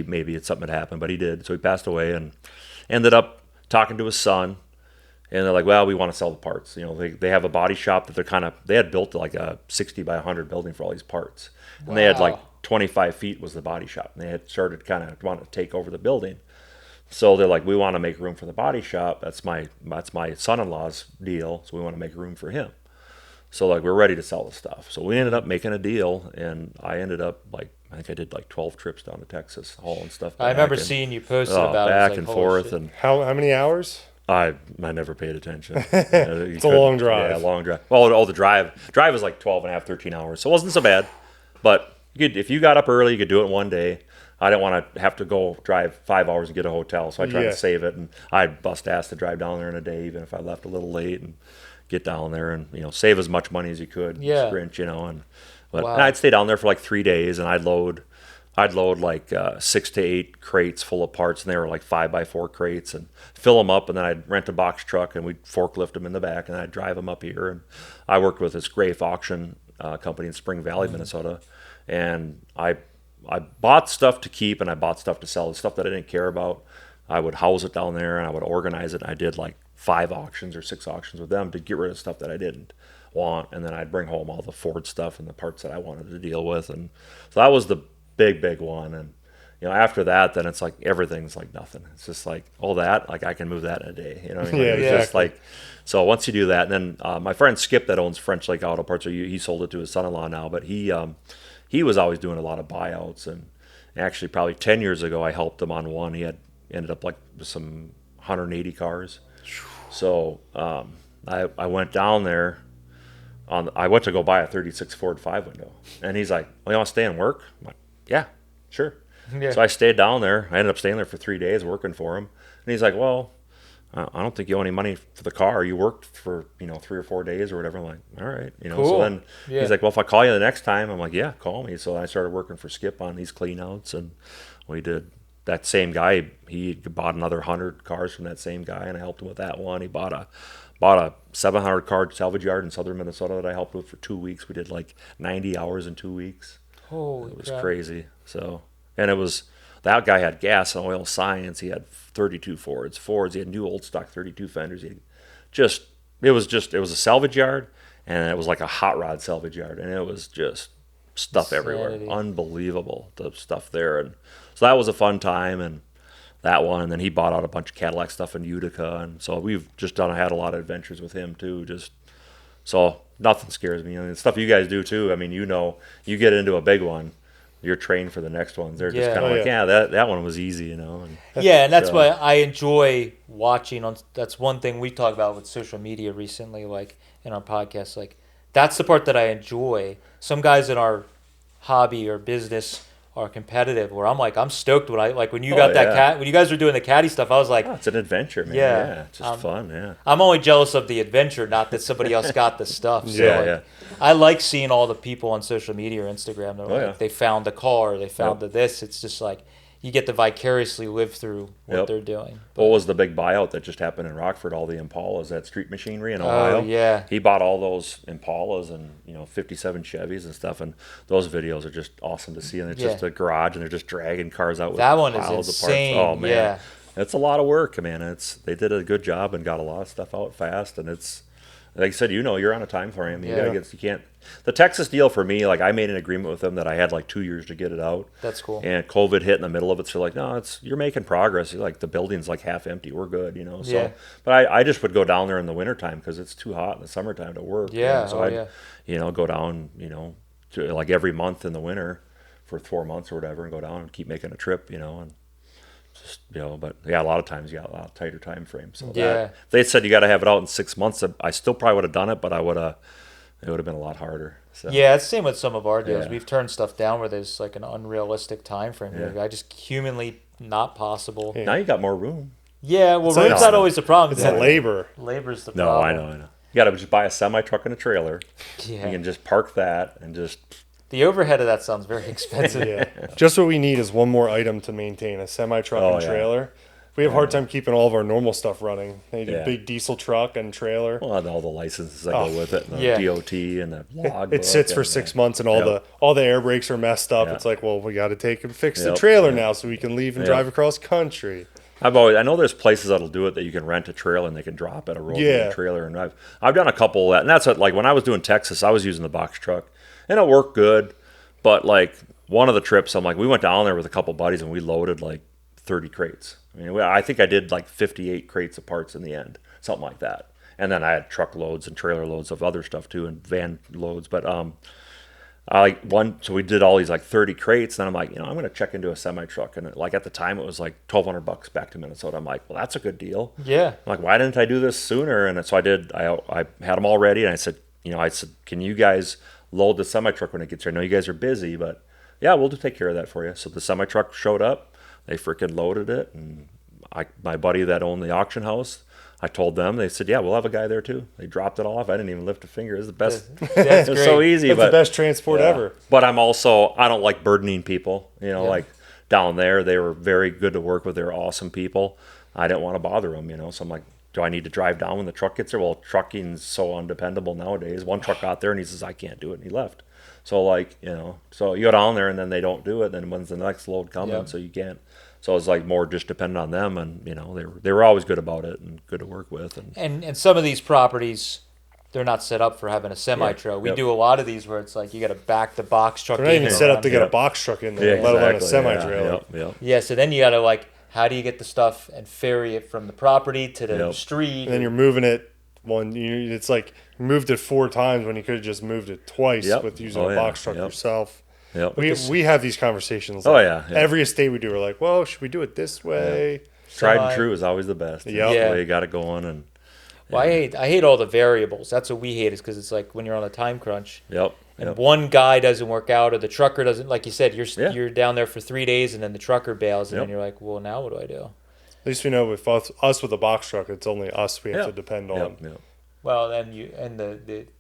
something had happened. But he did. So he passed away and ended up talking to his son. And they're like, well, we want to sell the parts. They have a body shop that they had built like a 60 by 100 building for all these parts. And they had like 25 feet was the body shop. And they had started kind of wanting to take over the building. So they're like, we want to make room for the body shop. That's my son-in-law's deal. So we want to make room for him. So like we're ready to sell the stuff. So we ended up making a deal, and I ended up like I think I did like 12 trips down to Texas hauling stuff back. I remember seeing you posted about back it. and forth, and how many hours? I never paid attention. It's a long drive. Yeah, long drive. Well, the drive is like 12 and a half, 13 hours. So it wasn't so bad. But if you got up early, you could do it in one day. I didn't want to have to go drive 5 hours and get a hotel, so I tried to save it. And I'd bust ass to drive down there in a day, even if I left a little late, and get down there and save as much money as you could. Sprint, But I'd stay down there for like 3 days, and I'd load like 6 to 8 crates full of parts, and they were like 5x4 crates, and fill them up, and then I'd rent a box truck, and we'd forklift them in the back, and I'd drive them up here. And I worked with this Grafe auction company in Spring Valley, Minnesota, and I bought stuff to keep, and I bought stuff to sell. The stuff that I didn't care about, I would house it down there, and I would organize it. And I did like 5 auctions or 6 auctions with them to get rid of stuff that I didn't want, and then I'd bring home all the Ford stuff and the parts that I wanted to deal with. And so that was the big one. And after that, then it's like everything's like nothing. It's just like all that, like I can move that in a day. You know what I mean? It's just like, so once you do that, and then my friend Skip that owns French Lake Auto Parts, he sold it to his son-in-law now, but he was always doing a lot of buyouts. And actually probably 10 years ago, I helped him on one. He had ended up like with some 180 cars. So I went down there. I went to go buy a 36 Ford 5-window, and he's like, "Well, you want to stay and work?" I'm like, "Yeah, sure." Yeah. So I stayed down there. I ended up staying there for 3 days working for him, and he's like, "Well, I don't think you owe any money for the car. You worked for 3 or 4 days or whatever." I'm like, "All right, Cool. So then he's like, "Well, if I call you the next time," I'm like, "Yeah, call me." So I started working for Skip on these cleanouts, and we did. That same guy, he bought another 100 cars from that same guy, and I helped him with that one. He bought a 700 car salvage yard in southern Minnesota that I helped with for 2 weeks. We did like 90 hours in 2 weeks. Holy It was crap. crazy. So, and that guy had gas and oil science. He had 32 Fords. He had new old stock 32 fenders. It was a salvage yard, and it was like a hot rod salvage yard, and it was just stuff everywhere. Unbelievable, the stuff there. And so that was a fun time, and that one. And then he bought out a bunch of Cadillac stuff in Utica, and so we've just had a lot of adventures with him too. So nothing scares me. The stuff you guys do too. I mean, you get into a big one, you're trained for the next ones. They're just kind of that one was easy, And, and that's why I enjoy watching. That's one thing we talk about with social media recently, like in our podcast. Like that's the part that I enjoy. Some guys in our hobby or business are competitive, where I'm stoked when you got that cat, when you guys were doing the caddy stuff, I was like, it's an adventure, man. Yeah, it's just fun. Yeah, I'm only jealous of the adventure, not that somebody else got the stuff. So I like seeing all the people on social media or Instagram. They're they found the car, they found this. It's just like you get to vicariously live through what they're doing. What was the big buyout that just happened in Rockford? All the Impalas, that Street Machinery in Ohio. Oh, yeah. He bought all those Impalas and 57 Chevys and stuff, and those videos are just awesome to see. And it's just a garage, and they're just dragging cars out with that one piles is of insane. parts. Oh man, yeah. It's a lot of work, man. They did a good job and got a lot of stuff out fast, and it's like I said, you're on a time frame. You can't. The Texas deal for me, like I made an agreement with them that I had like 2 years to get it out. That's cool. And COVID hit in the middle of it, so like, no, you're making progress. You're like the building's like half empty. We're good, So, but I just would go down there in the wintertime because it's too hot in the summertime to work. Yeah. So I'd go down, to like every month in the winter for 4 months or whatever, and go down and keep making a trip, and. Just, but a lot of times you got a lot tighter time frame. So if they said you got to have it out in 6 months, I still probably would have done it, but it would have been a lot harder. So. Yeah, it's the same with some of our deals. We've turned stuff down where there's like an unrealistic time frame. I just humanly not possible. Now you got more room. Yeah, well, room's not always the problem. It's the labor. Labor's the problem. No, I know. You got to just buy a semi truck and a trailer. Yeah. You can just park that and just. The overhead of that sounds very expensive. Just what we need is one more item to maintain, a semi-truck and trailer. We have a hard time keeping all of our normal stuff running. They need a big diesel truck and trailer. Well, and all the licenses that go with it, and the DOT and the log. It sits for 6 months, and all the air brakes are messed up. It's like, well, we got to take and fix the trailer now so we can leave and drive across country. I know there's places that'll do it that you can rent a trailer and they can drop at a road trailer, and I've done a couple of that, and that's what, like when I was doing Texas, I was using the box truck, and it worked good. But like one of the trips, we went down there with a couple buddies and we loaded like 30 crates. I mean, I think I did like 58 crates of parts in the end, something like that. and then I had truckloads and trailer loads of other stuff too, and van loads. But so we did all these like 30 crates. And then I'm like, I'm going to check into a semi truck. And like at the time it was like $1,200 back to Minnesota. I'm like, well, that's a good deal. Yeah. I'm like, why didn't I do this sooner? And so I did. I had them all ready, and I said, can you guys load the semi truck when it gets here? I know you guys are busy, but yeah, we'll just take care of that for you. So the semi truck showed up. They freaking loaded it, and my buddy that owned the auction house, I told them. They said, "Yeah, we'll have a guy there too." They dropped it off. I didn't even lift a finger. It was the best. That's it's so easy. It's the best transport ever. But I don't like burdening people. Like down there, they were very good to work with. They were awesome people. I didn't want to bother them. So I'm like, do I need to drive down when the truck gets there? Well, trucking's so undependable nowadays. One truck got there and he says, I can't do it, and he left. So so you go down there and then they don't do it. Then when's the next load coming? So you can't. So it's like more just dependent on them, and they were always good about it and good to work with. And some of these properties, they're not set up for having a semi truck. We do a lot of these where it's like you got to back the box truck. They're not even set up to get a box truck in there, let alone a semi trailer. Yeah, so then you got to how do you get the stuff and ferry it from the property to the street? And then you're moving it. It's like you moved it 4 times when you could have just moved it twice with using a box truck yourself. Yep. We have these conversations. Every estate we do, we're like, well, should we do it this way? Tried and true is always the best. That's the way you got it going. And I hate all the variables. That's what we hate, is because it's like when you're on a time crunch. And one guy doesn't work out, or the trucker doesn't, like you said, you're down there for 3 days, and then the trucker bails, and then you're like, well, now what do I do? At least we know with us with a box truck, it's only us we have to depend on. Well, then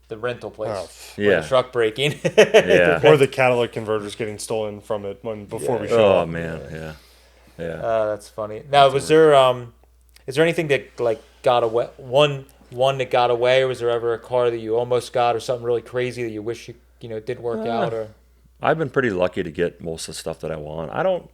the rental place, the truck breaking, or the catalytic converters getting stolen from it before we show up. Oh man, that's funny. Now, is there anything that got away? One that got away, or was there ever a car that you almost got, or something really crazy that you wish you didn't work out? Or I've been pretty lucky to get most of the stuff that I want.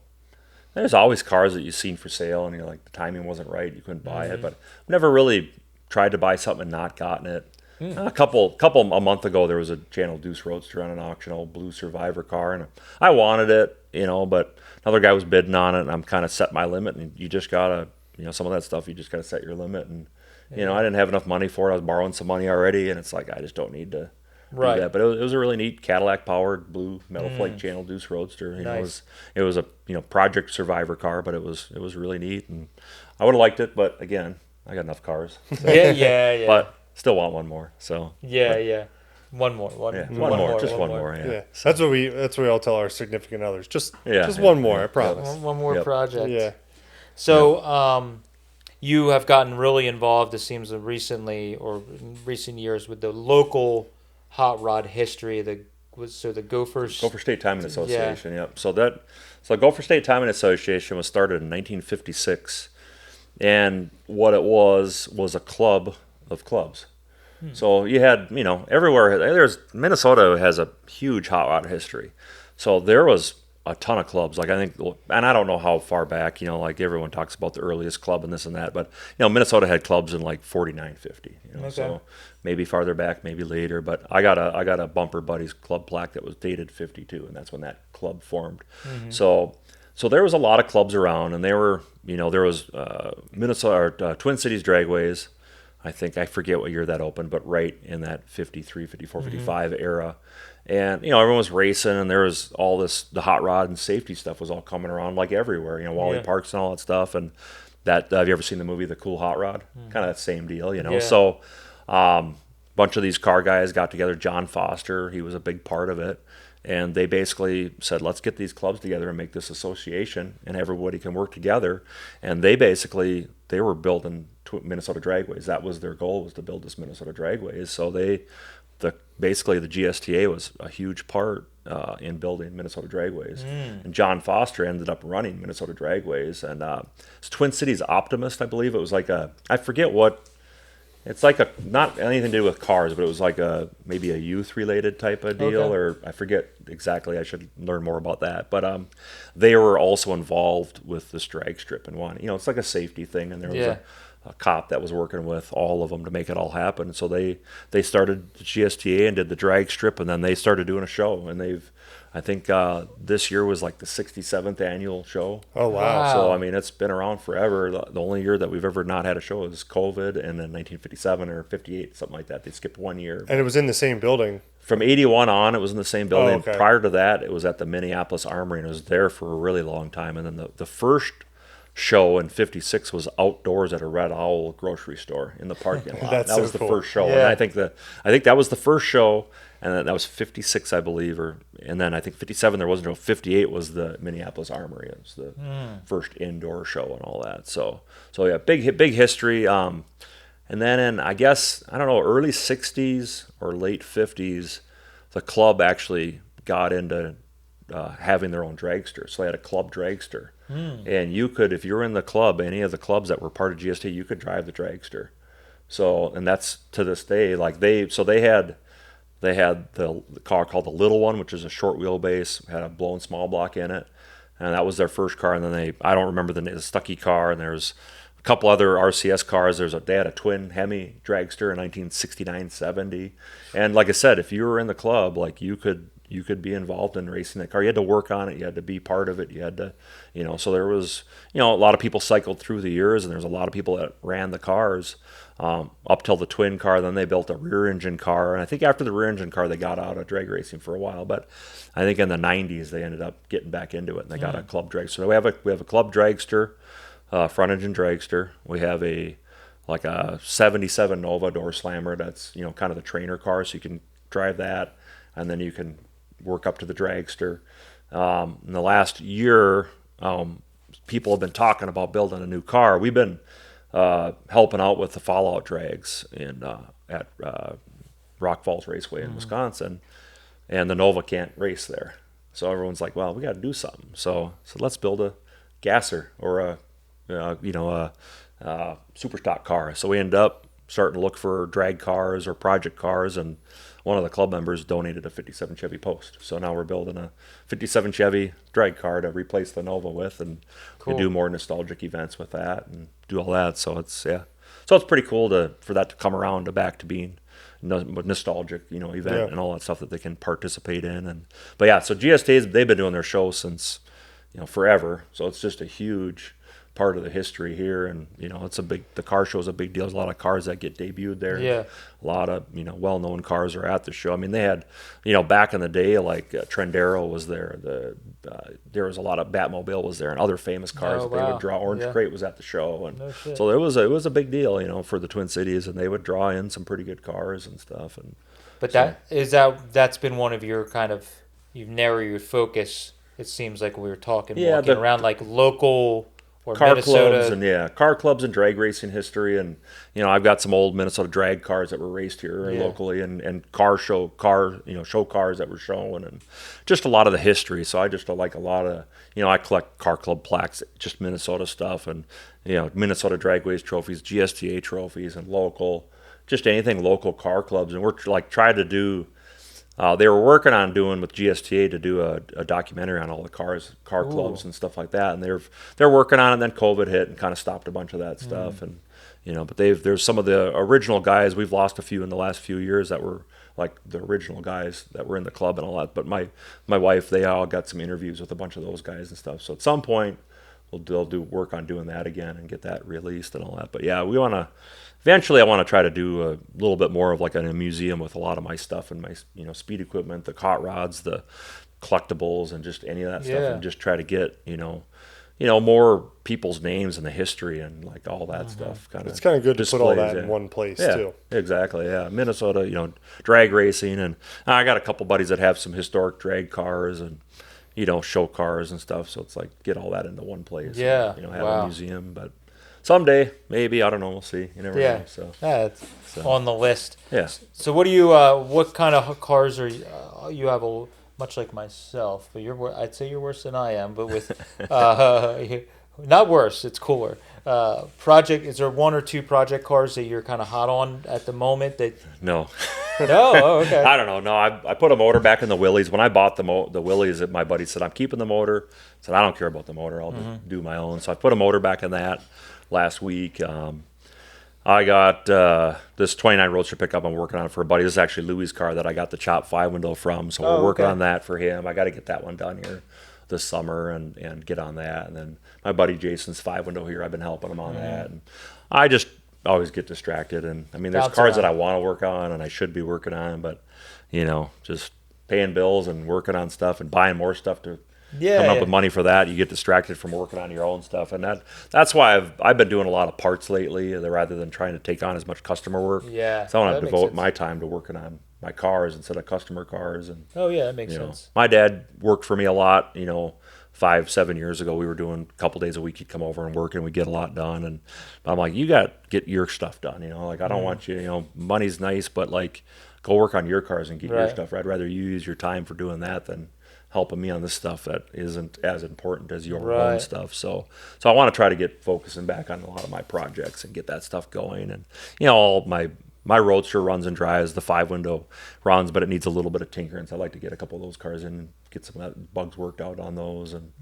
There's always cars that you've seen for sale, and you're like, the timing wasn't right, you couldn't buy it. But I've never really tried to buy something and not gotten it. A month ago, there was a Channel Deuce Roadster on an auction, old blue Survivor car, and I wanted it, but another guy was bidding on it, and I'm kind of set my limit, and you just gotta, some of that stuff, you just gotta set your limit, and I didn't have enough money for it. I was borrowing some money already, and it's like I just don't need to do that. But it was a really neat Cadillac powered blue metal flake Channel Deuce Roadster. Nice. It was a Project Survivor car, but it was really neat, and I would have liked it, but again, I got enough cars. So. Yeah. But still want one more. So one more. Yeah. That's what we all tell our significant others. Just one more, I promise. One more project. Yeah. So you have gotten really involved, it seems, recently or in recent years, with the local hot rod history. The Gopher State Timing Association. Yep. So Gopher State Timing Association was started in 1956, and what it was a club of clubs. So you had, everywhere. Minnesota has a huge hot rod history. So there was a ton of clubs. Like I think, and I don't know how far back, like everyone talks about the earliest club and this and that, but Minnesota had clubs in like 49, 50. So maybe farther back, maybe later. But I got a Bumper Buddies club plaque that was dated 52, and that's when that club formed. So there was a lot of clubs around, and there was Minnesota Twin Cities Dragways. I forget what year that opened, but right in that 53, 54, 55 era. And, everyone was racing, and there was all the hot rod and safety stuff was all coming around like everywhere, Wally Parks and all that stuff. And that, have you ever seen the movie The Cool Hot Rod? Kind of that same deal, So bunch of these car guys got together. John Foster, he was a big part of it. And they basically said, let's get these clubs together and make this association, and everybody can work together. And they were building Minnesota Dragways. That was their goal, was to build this Minnesota Dragways. So basically the GSTA was a huge part in building Minnesota Dragways. And John Foster ended up running Minnesota Dragways. And it's Twin Cities Optimist, I believe. It was like I forget what. It's like not anything to do with cars, but it was like maybe a youth-related type of deal, or I forget exactly. I should learn more about that. But they were also involved with this drag strip and one. It's like a safety thing, and there was a cop that was working with all of them to make it all happen. So they started the GSTA and did the drag strip, and then they started doing a show, and I think this year was like the 67th annual show. Oh, wow. So, I mean, it's been around forever. The only year that we've ever not had a show is COVID, and then 1957 or 58, something like that. They skipped 1 year. And it was in the same building. From 81 on, it was in the same building. Oh, okay. Prior to that, it was at the Minneapolis Armory, and it was there for a really long time. And then the first show in 56 was outdoors at a Red Owl grocery store in the parking lot. That's that so was the cool. first show. Yeah. And I think that was the first show, and then that was 56, I believe, and then I think 57 there wasn't. 58 was the Minneapolis Armory. It was the first indoor show and all that. So yeah, big history. And then in, I guess, I don't know, early 60s or late 50s, the club actually got into having their own dragster. So they had a club dragster. And you could, if you were in the club, any of the clubs that were part of GST, you could drive the dragster. So, and that's to this day, like they had the car called the Little One, which is a short wheelbase, had a blown small block in it. And that was their first car. And then I don't remember the Stucky car, and there's a couple other RCS cars. They had a twin Hemi dragster in 1969-70. And like I said, if you were in the club, like you could be involved in racing that car. You had to work on it. You had to be part of it. You had to, so there was, a lot of people cycled through the years, and there's a lot of people that ran the cars up till the twin car. Then they built a rear engine car. And I think after the rear engine car, they got out of drag racing for a while. But I think in the 90s, they ended up getting back into it, and they got a club dragster. So we have a club dragster, front engine dragster. We have a 77 Nova door slammer. That's, kind of the trainer car. So you can drive that, and then you can work up to the dragster. In the last year, people have been talking about building a new car. We've been helping out with the Fallout drags at Rock Falls Raceway in Wisconsin, and the Nova can't race there. So everyone's like, well, we got to do something. So let's build a gasser or a super stock car. So we ended up starting to look for drag cars or project cars, and one of the club members donated a 57 Chevy Post. So now we're building a 57 Chevy drag car to replace the Nova with, and we do more nostalgic events with that and do all that. So it's pretty cool for that to come around back to being nostalgic, event and all that stuff that they can participate in. But yeah, so GST's, they've been doing their show since, forever. So it's just a huge part of the history here, and the car show is a big deal. There's a lot of cars that get debuted there. Yeah, a lot of well-known cars are at the show. I mean, they had back in the day, like Trendero was there. There was a lot of Batmobile was there, and other famous cars that they would draw. Orange Crate was at the show, and so it was a big deal, for the Twin Cities, and they would draw in some pretty good cars and stuff. But that's been one of your kind of, you've narrowed your focus. It seems like we were talking walking around like local. Or car Minnesota. clubs car clubs and drag racing history, and I've got some old Minnesota drag cars that were raced here locally, and show cars that were shown, and just a lot of the history. So I just like a lot of I collect car club plaques, just Minnesota stuff, and Minnesota Dragways trophies, GSTA trophies, and local, just anything local car clubs, and we're trying to do. They were working on doing with GSTA to do a documentary on all the car clubs and stuff like that, and they're working on it. And then COVID hit and kind of stopped a bunch of that stuff, and but there's some of the original guys. We've lost a few in the last few years that were like the original guys that were in the club and all that. But my wife, they all got some interviews with a bunch of those guys and stuff. So at some point, they'll do work on doing that again and get that released and all that. But yeah, we want to. Eventually, I want to try to do a little bit more of like a museum with a lot of my stuff and my speed equipment, the hot rods, the collectibles, and just any of that stuff, and just try to get more people's names and the history and like all that stuff. It's kind of good to put all that in one place too. Exactly. Yeah, Minnesota, drag racing, and I got a couple buddies that have some historic drag cars and show cars and stuff. So it's like get all that into one place. Yeah, and, have a museum, but. Someday, maybe, I don't know. We'll see. You never know. So it's on the list. Yeah. So what do you? What kind of cars are you have? Much like myself, but I'd say you're worse than I am. But with not worse, it's cooler. Is there one or two project cars that you're kind of hot on at the moment? No. No. Oh, okay. I don't know. No, I put a motor back in the Willys. When I bought the Willys, my buddy said I'm keeping the motor. I said I don't care about the motor. I'll just do my own. So I put a motor back in that. Last week, I got this 29 Roadster pickup I'm working on for a buddy. This is actually Louis' car that I got the chop 5-window from, so we're working on that for him. I got to get that one done here this summer and get on that. And then my buddy Jason's 5-window here, I've been helping him on that. And I just always get distracted. And I mean, there's cars that I want to work on and I should be working on, but just paying bills and working on stuff and buying more stuff to coming up with money for that, you get distracted from working on your own stuff, and that's why I've been doing a lot of parts lately, rather than trying to take on as much customer work. Yeah, so I want to devote my time to working on my cars instead of customer cars. And that makes sense. My dad worked for me a lot. 5-7 years ago, we were doing a couple days a week. He'd come over and work, and we'd get a lot done. And I'm like, you got to get your stuff done. Like I don't want you. Money's nice, but like go work on your cars and get your stuff. I'd rather you use your time for doing that than helping me on this stuff that isn't as important as your own stuff. So I want to try to get focusing back on a lot of my projects and get that stuff going. And all my Roadster runs and drives. The 5-window runs, but it needs a little bit of tinkering. So I like to get a couple of those cars in and get some of that bugs worked out on those. And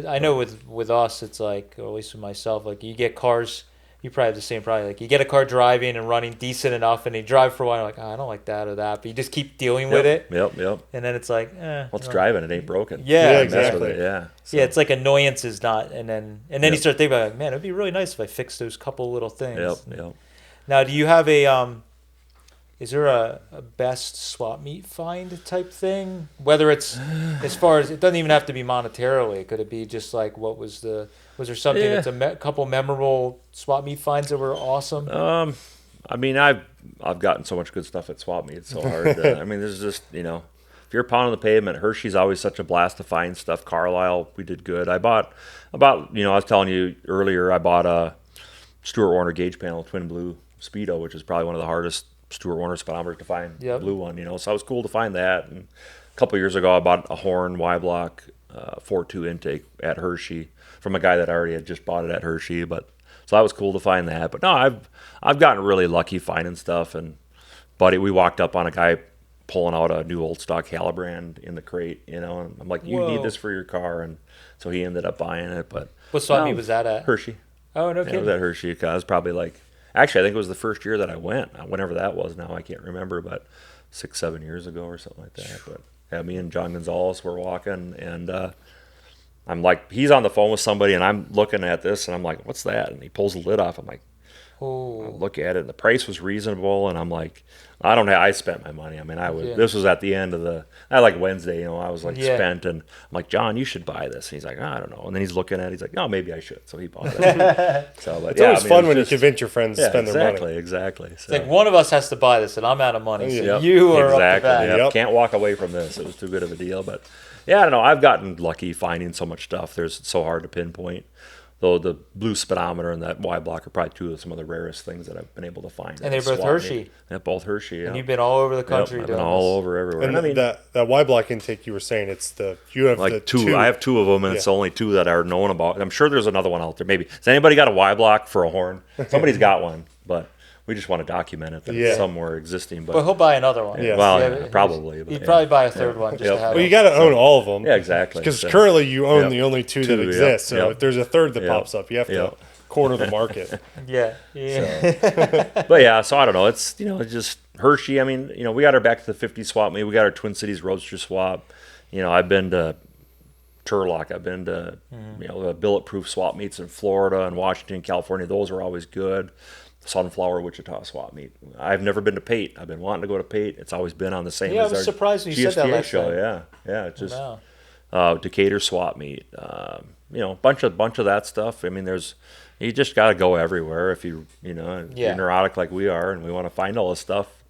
I know with us, it's like, or at least with myself, like you get cars. You probably have the same problem. Like you get a car driving and running decent enough, and you drive for a while, you're like, I don't like that or that, but you just keep dealing with it. Yep. And then it's like, it's driving, it ain't broken. Yeah, exactly. So. Yeah, it's like annoyance is not, and then you start thinking about, like, man, it'd be really nice if I fixed those couple little things. Yep. Now, do you have is there a best swap meet find type thing? Whether it's as far as, it doesn't even have to be monetarily. Could it be just like, was there something that's a couple memorable swap meet finds that were awesome? I mean, I've gotten so much good stuff at swap meet. It's so hard. I mean, there's just, if you're pounding the pavement, Hershey's always such a blast to find stuff. Carlisle, we did good. I bought I was telling you earlier, I bought a Stuart Warner gauge panel, twin blue Speedo, which is probably one of the hardest Stuart Warner speedometers to find. Blue one, so it was cool to find that. And a couple of years ago, I bought a Horn Y-Block 4.2 intake at Hershey from a guy that already had just bought it at Hershey. But so that was cool to find that. But no, I've gotten really lucky finding stuff. And we walked up on a guy pulling out a new old stock Halibrand in the crate, and I'm like, you need this for your car, and so he ended up buying it. But what swap meet was that at? Hershey. Oh, no kidding. It was at Hershey. It was probably like, actually, I think it was the first year that I went. Whenever that was now, I can't remember, but 6-7 years ago or something like that. But yeah, me and John Gonzalez were walking, and I'm like, he's on the phone with somebody, and I'm looking at this, and I'm like, what's that? And he pulls the lid off. I'm like, I look at it, and the price was reasonable, and I'm like, I spent my money. I mean, this was at the end of Wednesday, I was like spent, and I'm like, John, you should buy this. And he's like, I don't know. And then he's looking at it, he's like, no, maybe I should. So he bought it. It's always fun when you convince your friends to spend their money. Exactly. So, it's like one of us has to buy this, and I'm out of money, so you are up to bat. Can't walk away from this. It was too good of a deal. But yeah, I don't know. I've gotten lucky finding so much stuff. It's so hard to pinpoint. Though the blue speedometer and that Y-Block are probably two of some of the rarest things that I've been able to find. And they're both Hershey. Yeah, both Hershey. Yeah. And you've been all over the country I've doing been all over everywhere. And I mean, that Y-Block intake you were saying, you have like the two. I have two of them, and it's the only two that are known about. I'm sure there's another one out there. Maybe has anybody got a Y-Block for a horn? Somebody's got one, but we just want to document it that it's somewhere existing. But he'll buy another one. Yeah. Well, probably. He'd probably buy a third one just to have. Well, you got to own all of them. Yeah, exactly. Because currently you own the only two that exist. So if there's a third that pops up, you have to corner the market. But yeah, so I don't know. It's it's just Hershey. I mean, we got our back to the 50 swap meet. We got our Twin Cities Roadster swap. I've been to Turlock. I've been to the billet-proof swap meets in Florida and Washington, California. Those are always good. Sunflower Wichita swap meet. I've never been to Pate. I've been wanting to go to Pate. It's always been on the same. Yeah, I was surprised when you said that last show. time. Yeah. It's just Decatur swap meet. Bunch of that stuff. I mean, you just got to go everywhere if you're neurotic like we are, and we want to find all this stuff.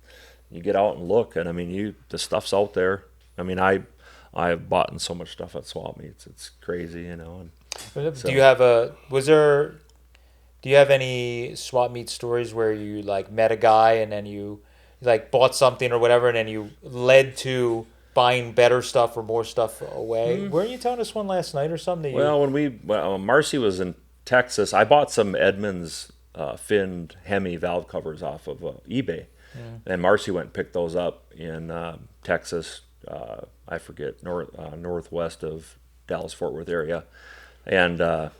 You get out and look, and I mean, the stuff's out there. I mean, I've bought in so much stuff at swap meets. It's crazy, And do you have any swap meet stories where you like met a guy and then you like bought something or whatever, and then you led to buying better stuff or more stuff away? Weren't you telling us one last night or something? When Marcy was in Texas, I bought some Edmunds finned Hemi valve covers off of eBay, and Marcy went and picked those up in Texas. I forget northwest of Dallas Fort Worth area, and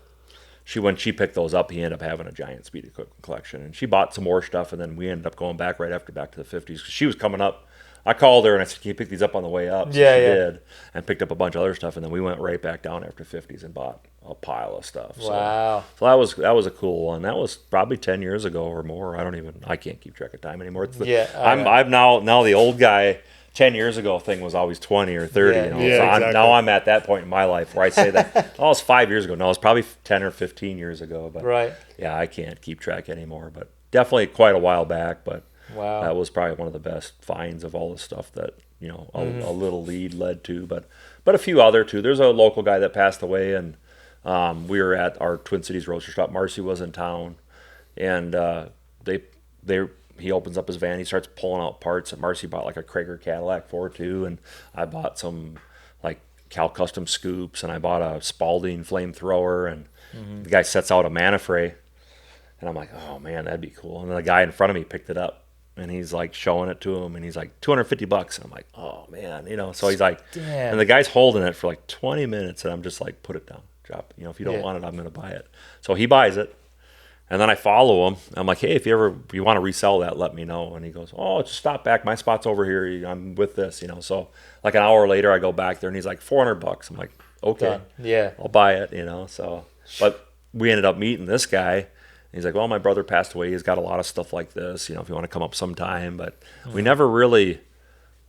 when she picked those up, he ended up having a giant speed equipment collection, and she bought some more stuff, and then we ended up going back back to the 50s because she was coming up. I called her and I said, "Can you pick these up on the way up?" So she did, and picked up a bunch of other stuff, and then we went right back down after 50s and bought a pile of stuff. Wow. So that was a cool one. That was probably 10 years ago or more. I can't keep track of time anymore. I'm now the old guy. 10 years ago thing was always 20 or 30. So exactly. now I'm at that point in my life where I say that, oh, it's 5 years ago. No, it's probably 10 or 15 years ago. But yeah, I can't keep track anymore. But definitely quite a while back. But that was probably one of the best finds of all the stuff that, a little lead led to. But a few other too. There's a local guy that passed away, and we were at our Twin Cities Roadster Shop. Marcy was in town, and he opens up his van. He starts pulling out parts. And Marcy bought like a Krager Cadillac 4.2, and I bought some like Cal Custom scoops, and I bought a Spalding flamethrower. And the guy sets out a Manifray, and I'm like, oh man, that'd be cool. And then the guy in front of me picked it up, and he's like showing it to him, and he's like $250. And I'm like, oh man, So he's like, damn. And the guy's holding it for like 20 minutes, and I'm just like, put it down, drop it. If you don't want it, I'm gonna buy it. So he buys it. And then I follow him. I'm like, hey, if you want to resell that, let me know. And he goes, oh, just stop back. My spot's over here. I'm with this, So like an hour later, I go back there, and he's like $400. I'm like, okay, I'll buy it, So, but we ended up meeting this guy. And he's like, well, my brother passed away. He's got a lot of stuff like this, if you want to come up sometime. But we never really,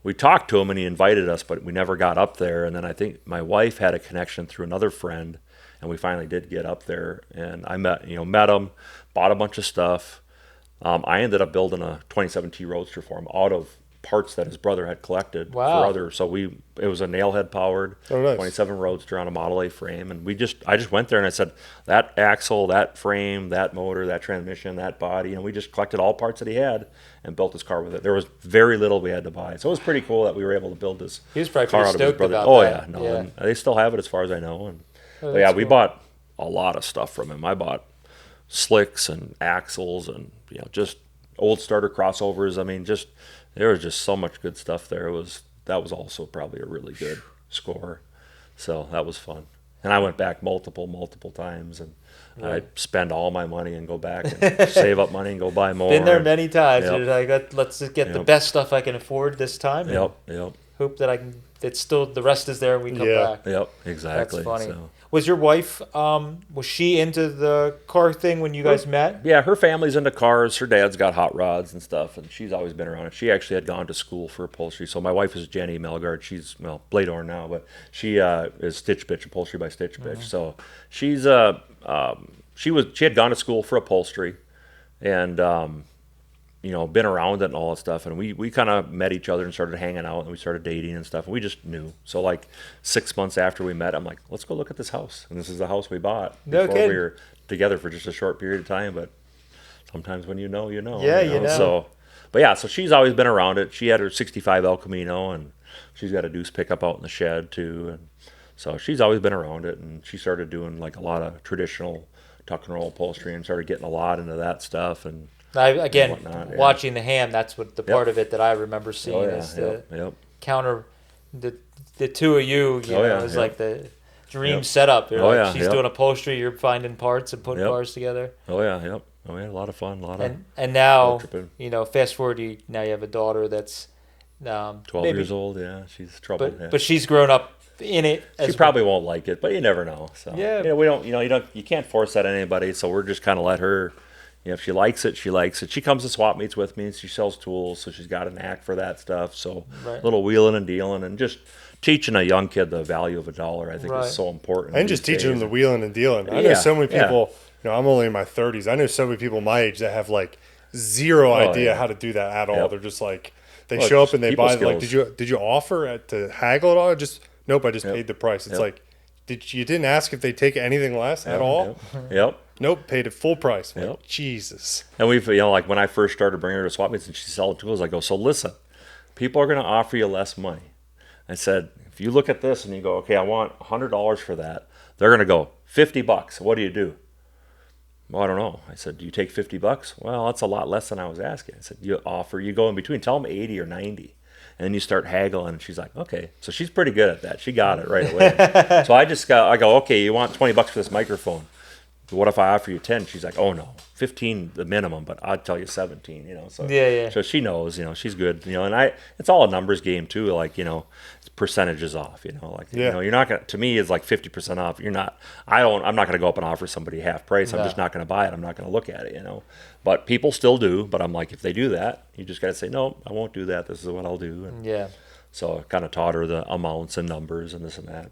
we talked to him, and he invited us, but we never got up there. And then I think my wife had a connection through another friend, and we finally did get up there, and I met him, bought a bunch of stuff. I ended up building a 27T Roadster for him out of parts that his brother had collected for other. So it was a nailhead powered 27 Roadster on a Model A frame, and I just went there and I said, that axle, that frame, that motor, that transmission, that body, and we just collected all parts that he had and built his car with it. There was very little we had to buy, so it was pretty cool that we were able to build this. He was probably car pretty out of his stoked brother. about that. And they still have it as far as I know. And we cool. bought a lot of stuff from him. I bought slicks and axles and just old starter crossovers. I mean, there was just so much good stuff there. That was also probably a really good score. So that was fun. And I went back multiple times, and I'd spend all my money and go back and save up money and go buy more. Been there many times. You're like, let's just get the best stuff I can afford this time. And hope that it's still, the rest is there and we come back. Yep, exactly. That's funny. So. Was your wife, was she into the car thing when you guys met? Yeah, her family's into cars. Her dad's got hot rods and stuff, and she's always been around it. She actually had gone to school for upholstery. So my wife is Jenny Melgard. She's, Bladorn now, but she is Stitch Bitch, Upholstery by Stitch Bitch. So she's she had gone to school for upholstery, and been around it and all that stuff. And we kind of met each other and started hanging out, and we started dating and stuff. And we just knew. So like 6 months after we met, I'm like, let's go look at this house. And this is the house we bought before we were together for just a short period of time. But sometimes when you know. Yeah, you know. So, but yeah, so she's always been around it. She had her 65 El Camino, and she's got a Deuce pickup out in the shed too. And so she's always been around it. And she started doing like a lot of traditional tuck and roll upholstery and started getting a lot into that stuff. And watching the ham, that's what the part of it that I remember seeing is the counter, the two of you, know, is like the dream setup. You're she's doing upholstery, you're finding parts and putting cars together. Oh yeah, a lot of fun, and now fast forward, now you have a daughter that's 12 years old. Yeah, she's trouble. But she's grown up in it. She probably won't like it, but you never know. So we don't. You can't force that on anybody. So we're just kind of let her. If she likes it, she likes it. She comes to swap meets with me, and she sells tools, so she's got a knack for that stuff. So a little wheeling and dealing, and just teaching a young kid the value of a dollar, I think is so important. And just teaching them the wheeling and dealing. I know so many people, I'm only in my 30s. I know so many people my age that have like zero idea how to do that at all. They're just like, they show up and they buy, like, did you offer to haggle at all? Nope, I just paid the price. It's like, you didn't ask if they take anything less at all? Nope, paid it full price. Like, Jesus. And we've, like when I first started bringing her to swap meets and she's selling tools, I go, so listen, people are going to offer you less money. I said, if you look at this and you go, okay, I want $100 for that, they're going to go, $50. What do you do? Well, I don't know. I said, do you take $50? Well, that's a lot less than I was asking. I said, you go in between, tell them 80 or 90. And then you start haggling, and she's like, okay. So she's pretty good at that. She got it right away. So I go, okay, you want $20 for this microphone. what if I offer you 10? She's like, oh no, 15 the minimum, but I'd tell you 17, So Yeah. So she knows, she's good, and it's all a numbers game too. Like, it's percentages off, you're not gonna, to me, it's like 50% off. I'm not gonna go up and offer somebody half price. I'm just not gonna buy it. I'm not gonna look at it, But people still do. But I'm like, if they do that, you just gotta say, no, I won't do that. This is what I'll do. And so I kind of taught her the amounts and numbers and this and that.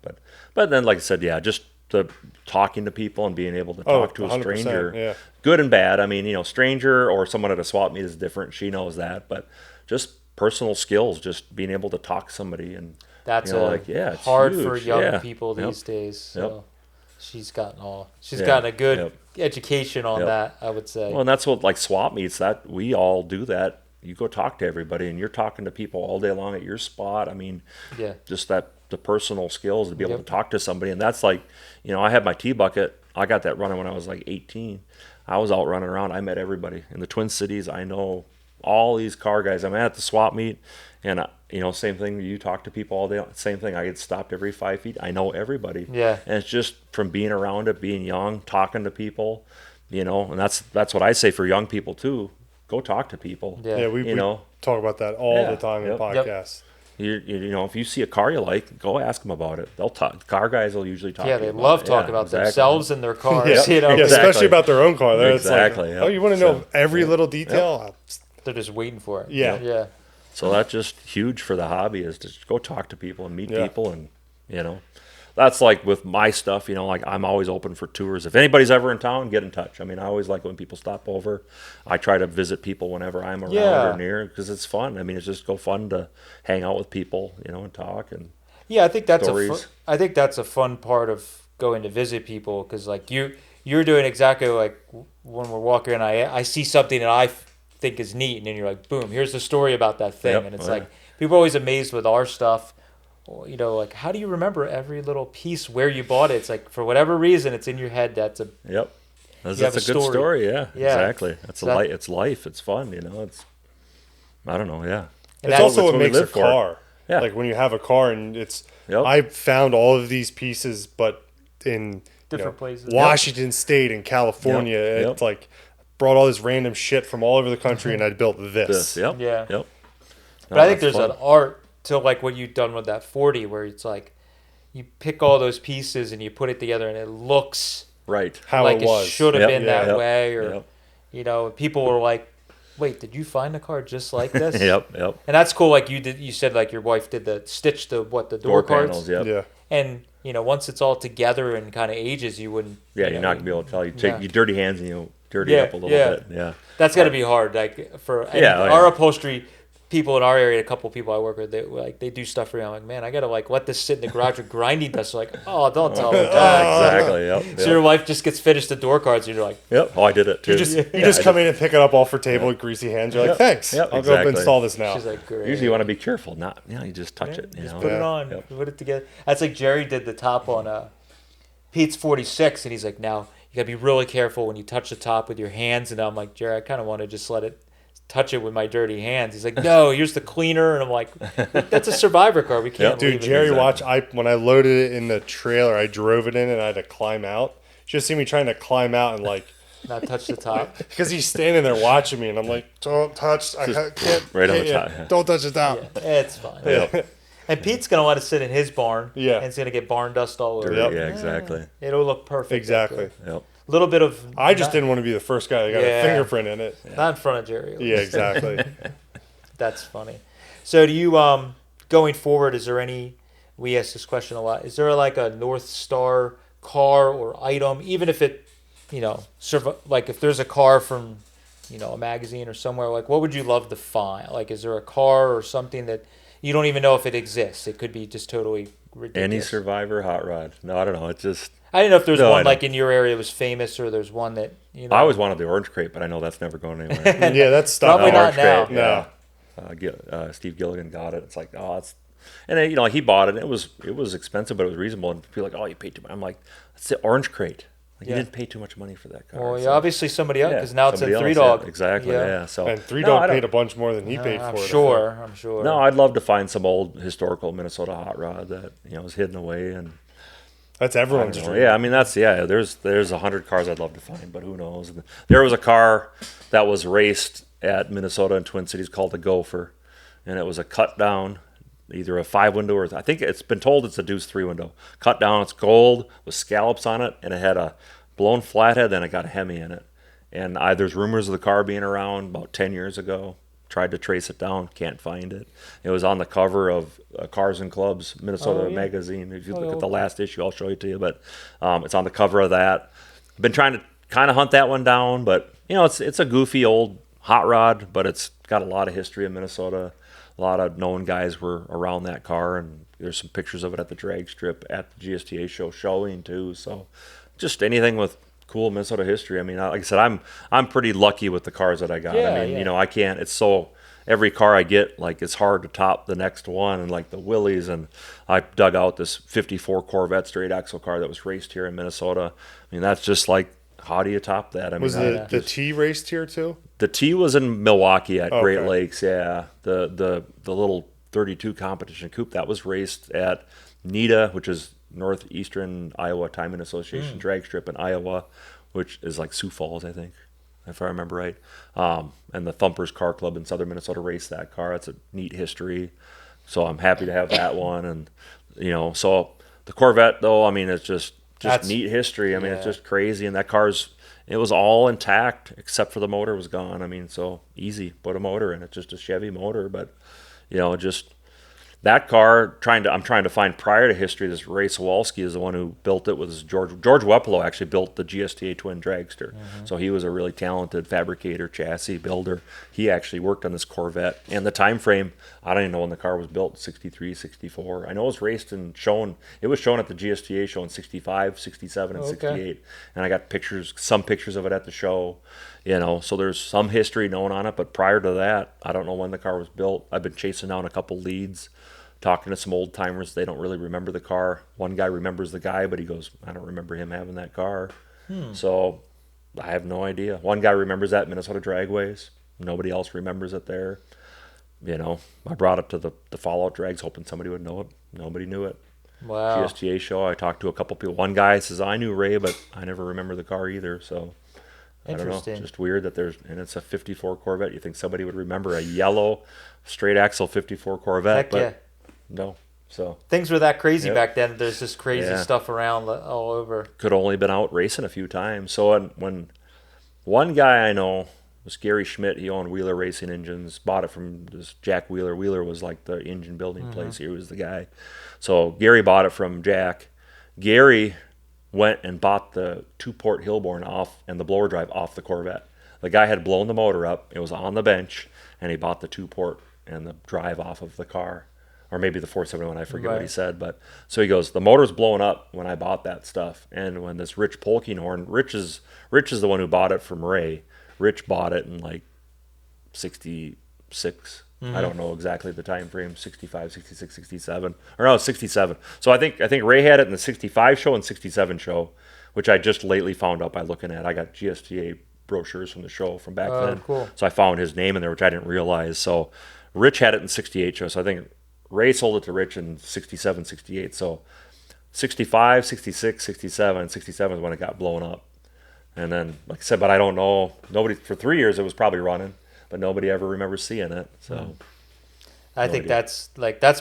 But then, like I said, just the talking to people and being able to talk to a stranger, good and bad. I mean, stranger or someone at a swap meet is different. She knows that, but just personal skills, just being able to talk to somebody, and that's it's hard huge. for young people these days. So she's gotten a good education on that, I would say. Well, and that's what, like, swap meets, that we all do that. You go talk to everybody, and you're talking to people all day long at your spot. I mean, just the personal skills to be able to talk to somebody. And that's like, I had my T-bucket. I got that running when I was like 18. I was out running around. I met everybody in the Twin Cities. I know all these car guys. I'm at the swap meet, and same thing. You talk to people all day. Same thing. I get stopped every 5 feet. I know everybody. Yeah. And it's just from being around it, being young, talking to people, and that's what I say for young people too. Go talk to people. Yeah, we talk about that all the time in podcasts. If you see a car you like, go ask them about it. They'll talk. Car guys will usually talk. Yeah, they love talking about themselves and their cars. Especially about their own car. Exactly. It's like, you want to know every little detail? They're just waiting for it. Yeah. So that's just huge for the hobby, is to just go talk to people and meet people, and that's like with my stuff. Like, I'm always open for tours. If anybody's ever in town, get in touch. I mean, I always like when people stop over. I try to visit people whenever I'm around or near, because it's fun. I mean, it's just fun to hang out with people, and talk and I think that's a fun part of going to visit people, because like you're doing exactly like when we're walking, and I see something that I think is neat, and then you're like, boom, here's the story about that thing, and it's people are always amazed with our stuff. Like, how do you remember every little piece where you bought it? It's like, for whatever reason, it's in your head. That's a That's a good story. Yeah, exactly. It's it's life. It's fun. It's, I don't know. Yeah. And it's also what makes a car. Yeah. Like when you have a car and it's, I found all of these pieces, but in different places, Washington State and California, it's like brought all this random shit from all over the country, and I built this. But I think there's an art to like what you've done with that 40, where it's like you pick all those pieces and you put it together, and it looks how like it was. Should have been that way, or people were like, wait, did you find a car just like this? And that's cool. Like you said, like your wife did the door cards. Panels, And once it's all together and kind of ages, you wouldn't. Yeah, you're not gonna be able to tell. You take your dirty hands and you dirty up a little bit. Yeah, that's got to be hard. Like for our upholstery people in our area, a couple people I work with, they do stuff for me. I'm like, man, I gotta let this sit in the garage with grinding dust. Like, oh, don't tell me that. Exactly. So your wife just gets finished the door cards, and you're like, oh, I did it too. You just come in and pick it up off her table with greasy hands. You're like, thanks. I'll go up and install this now. She's like, great. Usually you want to be careful, not you just touch it. Just put it on, put it together. That's like Jerry did the top on Pete's 46, and he's like, now you gotta be really careful when you touch the top with your hands. And I'm like, Jerry, I kind of want to just let it touch it with my dirty hands. He's like, no, here's the cleaner. And I'm like, that's a Survivor car. We can't leave it. Dude, Jerry, watch. When I loaded it in the trailer, I drove it in and I had to climb out. Just see me trying to climb out and not touch the top. Because he's standing there watching me, and I'm like, don't touch. I can't. Right on the top. Don't touch the top. It's fine. And Pete's going to let it sit in his barn. Yeah. And it's going to get barn dust all over. Yeah, exactly. It'll look perfect. Exactly. Little bit of. I just didn't want to be the first guy that got a fingerprint in it. Not in front of Jerry. Yeah, exactly. That's funny. So do you, going forward, is there any, we ask this question a lot, is there like a North Star car or item, even if it, like if there's a car from, a magazine or somewhere, like what would you love to find? Like, is there a car or something that you don't even know if it exists? It could be just totally ridiculous. Any Survivor hot rod. No, I don't know. It's just. I didn't know if there's one like in your area that was famous, or there's one that I always wanted the orange crate, but I know that's never going anywhere. That's stuff. Probably not now. Crate, Steve Gilligan got it. It's like, it's, and he bought it. It was expensive, but it was reasonable. And people are like, oh, you paid too much. I'm like, it's the orange crate. Like, you didn't pay too much money for that car. Well, obviously somebody else, because now it's in Three Dog. Exactly. Yeah. So and Three Dog paid a bunch more than he paid for it. I'm sure. No, I'd love to find some old historical Minnesota hot rod that is hidden away, and That's everyone's dream. Yeah, I mean there's 100 cars I'd love to find, but who knows? There was a car that was raced at Minnesota and Twin Cities called the Gopher, and it was a cut down, either a 5-window or I think it's been told it's a Deuce 3-window. Cut down, it's gold with scallops on it, and it had a blown flathead, then it got a Hemi in it. And there's rumors of the car being around about 10 years ago. Tried to trace it down, can't find it. It was on the cover of Cars and Clubs Minnesota magazine. If you look at the last issue, I'll show it to you. But it's on the cover of that. I've been trying to kind of hunt that one down, but it's a goofy old hot rod, but it's got a lot of history in Minnesota. A lot of known guys were around that car, and there's some pictures of it at the drag strip at the GSTA show showing too. So just anything with cool Minnesota history. I mean, like I said, I'm pretty lucky with the cars that I got. I mean, I can't. It's so every car I get, like it's hard to top the next one, and like the Willies. And I dug out this '54 Corvette straight axle car that was raced here in Minnesota. I mean, that's just like, how do you top that? I mean, was the T raced here too? The T was in Milwaukee at Great Lakes. Yeah, the little 32 competition coupe that was raced at NEDA, which is Northeastern Iowa Timing Association drag strip in Iowa, which is like Sioux Falls, I think, if I remember right. And the Thumpers Car Club in Southern Minnesota raced that car. It's a neat history, so I'm happy to have that one. And so the Corvette though, I mean, it's just neat history. I mean, it's just crazy. And that it was all intact except for the motor was gone. I mean, so easy, put a motor in it, just a Chevy motor. But just that car, I'm trying to find prior to history. This Ray Sawalski is the one who built it. Was George Wepelo actually built the GSTA twin dragster. So he was a really talented fabricator, chassis builder. He actually worked on this Corvette. And the time frame, I don't even know when the car was built, 63, 64. I know it was raced and shown. It was shown at the GSTA show in 65, 67, and 68. And I got some pictures of it at the show. So there's some history known on it. But prior to that, I don't know when the car was built. I've been chasing down a couple leads, talking to some old timers. They don't really remember the car. One guy remembers the guy, but he goes, I don't remember him having that car. So I have no idea. One guy remembers that Minnesota Dragways. Nobody else remembers it there. I brought it to the Fallout Drags hoping somebody would know it. Nobody knew it. Wow. GSTA show, I talked to a couple people. One guy says, I knew Ray, but I never remember the car either. So I don't know. It's just weird that and it's a 54 Corvette. You think somebody would remember a yellow straight axle 54 Corvette, but no. So things were that crazy back then. There's just crazy stuff around all over. Could only been out racing a few times. So when one guy I know was Gary Schmidt, he owned Wheeler Racing Engines, bought it from this Jack Wheeler. Wheeler was like the engine building place. He was the guy. So Gary bought it from Jack. Gary went and bought the 2-port Hillborn off and the blower drive off the Corvette. The guy had blown the motor up. It was on the bench, and he bought the 2-port and the drive off of the car. Or maybe the 471, I forget what he said. But so he goes, the motor's blown up when I bought that stuff. And when this Rich Polkinghorn, Rich is the one who bought it from Ray. Rich bought it in like 66. I don't know exactly the time frame, 65, 66, 67. Or no, 67. So I think Ray had it in the 65 show and 67 show, which I just lately found out by looking at. I got GSTA brochures from the show from back then. Cool. So I found his name in there, which I didn't realize. So Rich had it in 68 show. So I think Ray sold it to Rich in 67, 68. So 65, 66, 67, 67 is when it got blown up. And then, like I said, but I don't know. Nobody, for 3 years it was probably running, but nobody ever remembers seeing it. So I think that's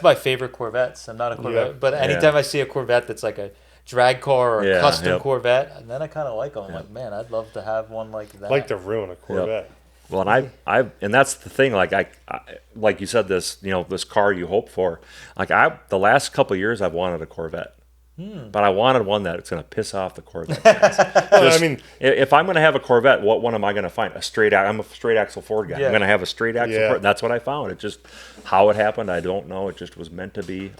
my favorite Corvettes. I'm not a Corvette, but anytime I see a Corvette that's like a drag car or a custom Corvette, and then I kind of like them. I'm like, man, I'd love to have one like that. I'd like to ruin a Corvette. Well, and and that's the thing. Like I like you said, this this car you hope for. Like the last couple of years, I've wanted a Corvette, but I wanted one that's going to piss off the Corvette guys. I mean, if I'm going to have a Corvette, what one am I going to find? I'm a straight axle Ford guy. I'm going to have a straight axle. Ford. That's what I found. It just how it happened. I don't know. It just was meant to be.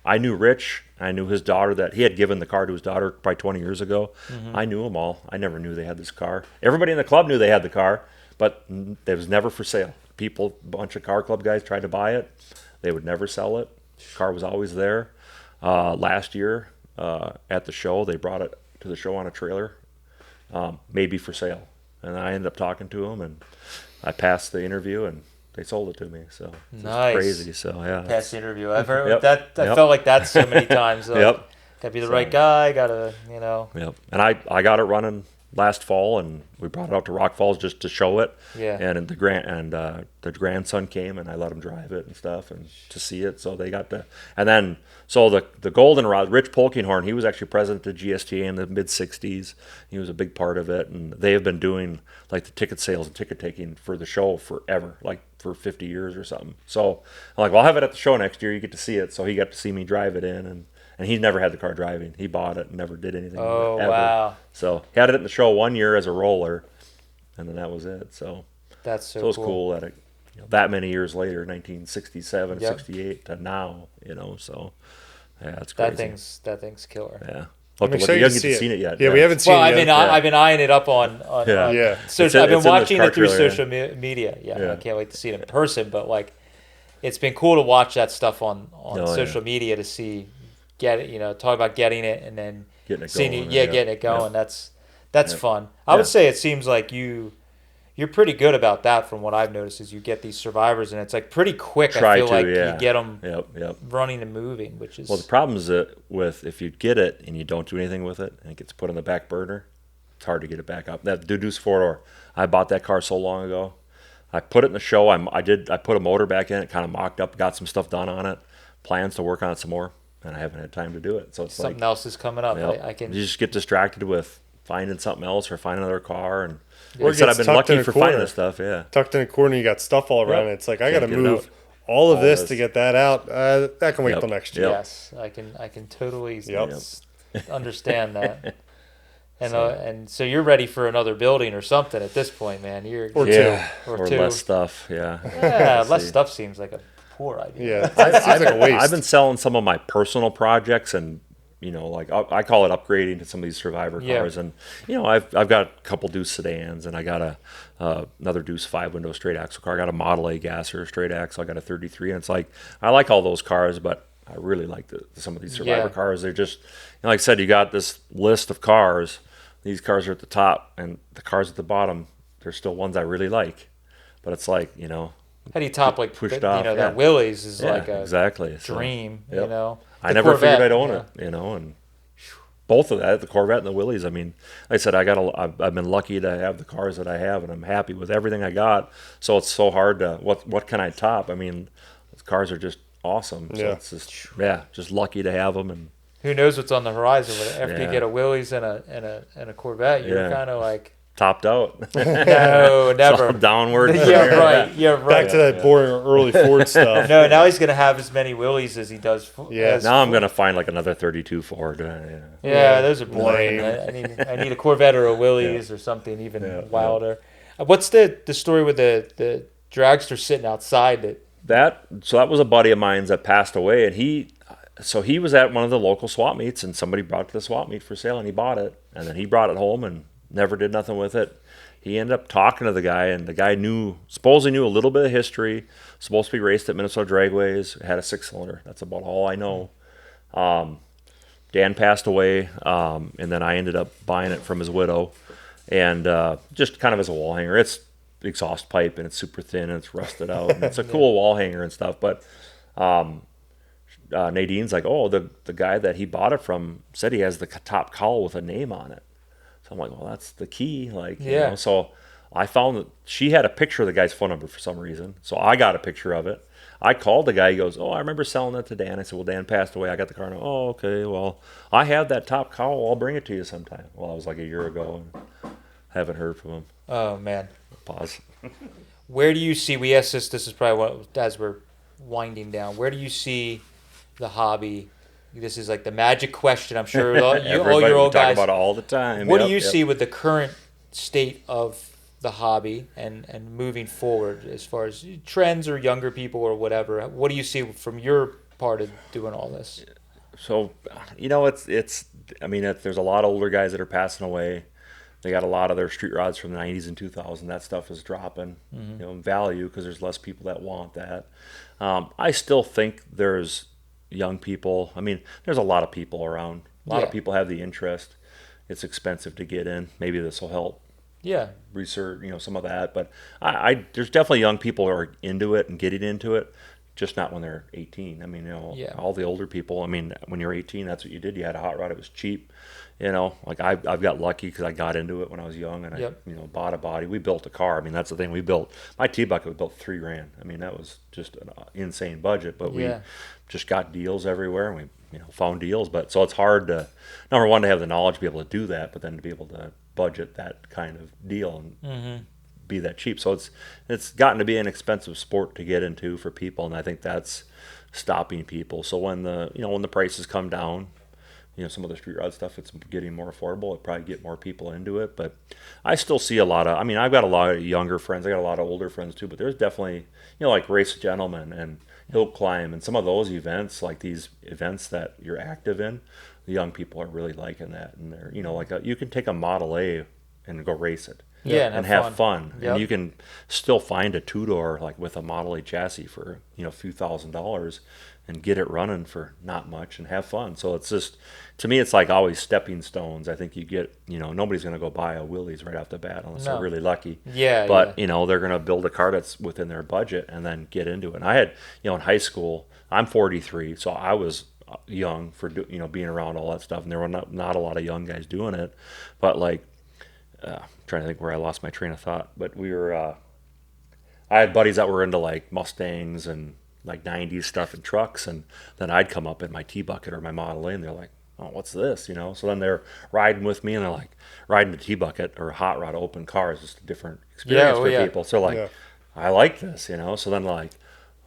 I knew Rich. I knew his daughter that he had given the car to his daughter probably 20 years ago. I knew them all. I never knew they had this car. Everybody in the club knew they had the car, but it was never for sale. A bunch of car club guys tried to buy it. They would never sell it. The car was always there. Last year at the show, they brought it to the show on a trailer, maybe for sale. And I ended up talking to them, and I passed the interview, and they sold it to me. So it's nice. Crazy. So yeah, passed the interview. I've heard that. I felt like that so many times. Gotta be the right guy. Gotta, Yep. And I got it running last fall, and we brought it out to Rock Falls just to show it. Yeah. And the grandson came, and I let him drive it and stuff, and to see it. So they got to, and then so the goldenrod, Rich Polkinghorn, he was actually president of GSTA in the mid '60s. He was a big part of it, and they have been doing like the ticket sales and ticket taking for the show forever, like for 50 years or something. So I'm like, well, I'll have it at the show next year. You get to see it. So he got to see me drive it in, and he never had the car driving. He bought it and never did anything with it, ever. Wow. So he had it in the show 1 year as a roller, and then that was it. So That's so it was cool. cool that it, that many years later, 1967, Yep. 68 to now, so yeah, it's crazy. That thing's killer. Yeah. I'm You excited haven't to see seen it. it yet. Yeah, we haven't seen Well, it yet. I've been eyeing it up on Yeah. So It's in- I've been it's in the watching car it through trailer, social media. Yeah, Yeah. I can't wait to see it in person. But like, it's been cool to watch that stuff on Oh, social media to see, get it. Talk about getting it and then Getting it seeing going, getting it going. Yeah. That's Yeah. fun. I would Yeah. say it seems like you're pretty good about that. From what I've noticed, is you get these survivors and it's like pretty quick. I feel like you get them Yep. running and moving, which is Well, the problem is that with if you get it and you don't do anything with it and it gets put on the back burner, it's hard to get it back up. That Deuce 4-door, I bought that car so long ago. I put it in the show. I put a motor back in it, kind of mocked up, got some stuff done on it, plans to work on it some more, and I haven't had time to do it. So it's something else is coming up. Yep. I can You just get distracted with finding something else or finding another car. And Or like I said, gets I've been tucked in lucky a for corner. finding this stuff. Yeah. Tucked in a corner, you got stuff all around Yep. it. It's like, I Can't got to get it move out. all of All this this. to get that out. That can wait Yep. till next year. Yep. Yes, I can totally Yep. understand that. And so you're ready for another building or something at this point, man. Or Yeah. Or Or two. less stuff. Yeah. Yeah, less See. stuff seems like a poor idea. Yeah, it seems like a waste. I've been selling some of my personal projects, and like I call it upgrading to some of these survivor Yeah. cars. And I've got a couple Deuce sedans, and I got another Deuce 5-window straight axle car. I got a Model A gasser straight axle. I got a 33, and it's like I like all those cars, but I really like some of these survivor Yeah. cars. They're just like I said, you got this list of cars. These cars are at the top, and the cars at the bottom, they're still ones I really like. But it's like How do you top like pushed off, yeah. that Willys is like a exactly. So, dream, yep. I The never Corvette, figured I'd own it, and both of that, the Corvette and the Willys. I mean, like I said, I've been lucky to have the cars that I have, and I'm happy with everything I got. So it's so hard to what can I top? I mean, the cars are just awesome. So Yeah. it's just lucky to have them. And Who knows what's on the horizon? After you Yeah. get a Willys and a Corvette, you're Yeah. kind of like, topped out. no, never. All downward. Yeah, right. Yeah, right. Back to that boring early Ford stuff. No, now he's gonna have as many Willys as he does. Yeah. as Now I'm gonna find like another 32 Ford. Yeah, those are boring. Lame. I need a Corvette or a Willys or something even Yeah, wilder. What's the story with the dragster sitting outside? That was a buddy of mine that passed away, and he was at one of the local swap meets, and somebody brought it to the swap meet for sale, and he bought it, and then he brought it home and never did nothing with it. He ended up talking to the guy, and the guy supposedly knew a little bit of history. Supposed to be raced at Minnesota Dragways. Had a 6-cylinder. That's about all I know. Dan passed away, and then I ended up buying it from his widow, and just kind of as a wall hanger. It's exhaust pipe, and it's super thin, and it's rusted out. And it's a cool wall hanger and stuff, but Nadine's like, oh, the guy that he bought it from said he has the top cowl with a name on it. So I'm like, well, that's the key. So I found that she had a picture of the guy's phone number for some reason. So I got a picture of it. I called the guy. He goes, oh, I remember selling that to Dan. I said, well, Dan passed away. I got the car. Oh, okay. Well, I have that top cowl. I'll bring it to you sometime. Well, that was like a year ago, and haven't heard from him. Oh man, Pause. where do you see? We asked this. This is probably what as we're winding down. Where do you see the hobby? This is like the magic question. I'm sure all your old talk guys about it all the time. What do Yep, you yep. see with the current state of the hobby and moving forward as far as trends or younger people or whatever? What do you see from your part of doing all this? So, it's. I mean, there's a lot of older guys that are passing away. They got a lot of their street rods from the 90s and 2000. That stuff is dropping, in value because there's less people that want that. I still think there's young people. I mean, there's a lot of people around. A lot of people have the interest. It's expensive to get in. Maybe this will help. Yeah. Research, some of that. But I there's definitely young people who are into it and getting into it. just not when they're 18. I mean, Yeah. all the older people, I mean, when you're 18, that's what you did. You had a hot rod. It was cheap. Like I've got lucky because I got into it when I was young, and Yep. I bought a body. We built a car. I mean, that's the thing. We built my T-Bucket. We built $3,000. I mean, that was just an insane budget, but we just got deals everywhere, and we found deals. But so it's hard to, number one, to have the knowledge to be able to do that, but then to be able to budget that kind of deal and be that cheap. So it's gotten to be an expensive sport to get into for people, and I think that's stopping people. So when the prices come down, some of the street rod stuff, it's getting more affordable. It'll probably get more people into it. But I still see a lot of, I've got a lot of younger friends. I got a lot of older friends too, but there's definitely, like Race Gentlemen and Hill Climb and some of those events, like these events that you're active in, the young people are really liking that. And they're, you can take a Model A and go race it. Yeah, and have fun. Yep. And you can still find a two-door like with a Model A chassis for a few $1,000s and get it running for not much and have fun. So it's just, to me, it's like always stepping stones. I think you get, nobody's going to go buy a Willys right off the bat unless they're really lucky. Yeah. But they're going to build a car that's within their budget and then get into it. And I had, in high school, I'm 43, so I was young for being around all that stuff, and there were not a lot of young guys doing it. But like, trying to think where I lost my train of thought, but we were I had buddies that were into like Mustangs and like 90s stuff and trucks, and then I'd come up in my T-Bucket or my Model A and they're like, oh, what's this, so then they're riding with me and they're like, riding a T-Bucket or a hot rod open car is just a different experience for people. So like, I like this, so then like,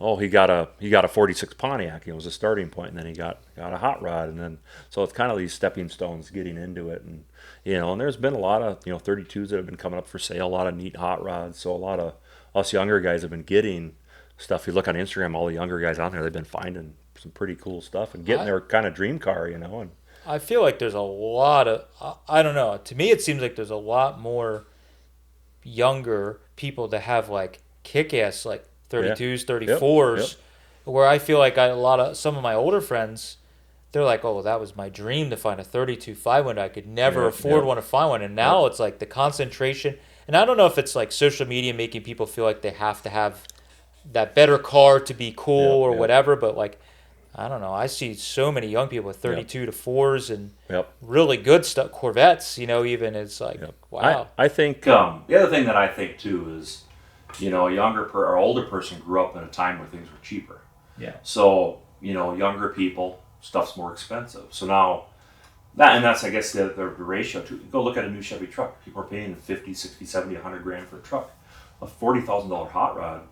oh, he got a 46 Pontiac, it was a starting point, and then he got a hot rod, and then so it's kind of these stepping stones getting into it. And and there's been a lot of 32s that have been coming up for sale, a lot of neat hot rods. So a lot of us younger guys have been getting stuff. You look on Instagram, all the younger guys on there, they've been finding some pretty cool stuff and getting their kind of dream car, and I feel like there's a lot of, I don't know, to me it seems like there's a lot more younger people that have like kick-ass like 32s, 34s, where I feel like some of my older friends, they're like, oh, that was my dream to find a 32 5-window. I could never afford one to find one. And now it's like the concentration. And I don't know if it's like social media making people feel like they have to have that better car to be cool or whatever. But like, I don't know. I see so many young people with 32 to 4s and really good stuff. Corvettes, even it's like, wow. I think the other thing that I think too is, a younger or older person grew up in a time where things were cheaper. Yeah. So, younger people, stuff's more expensive. So now, that's, I guess, the ratio too. Go look at a new Chevy truck. People are paying 50, 60, 70, 100 grand for a truck. A $40,000 hot rod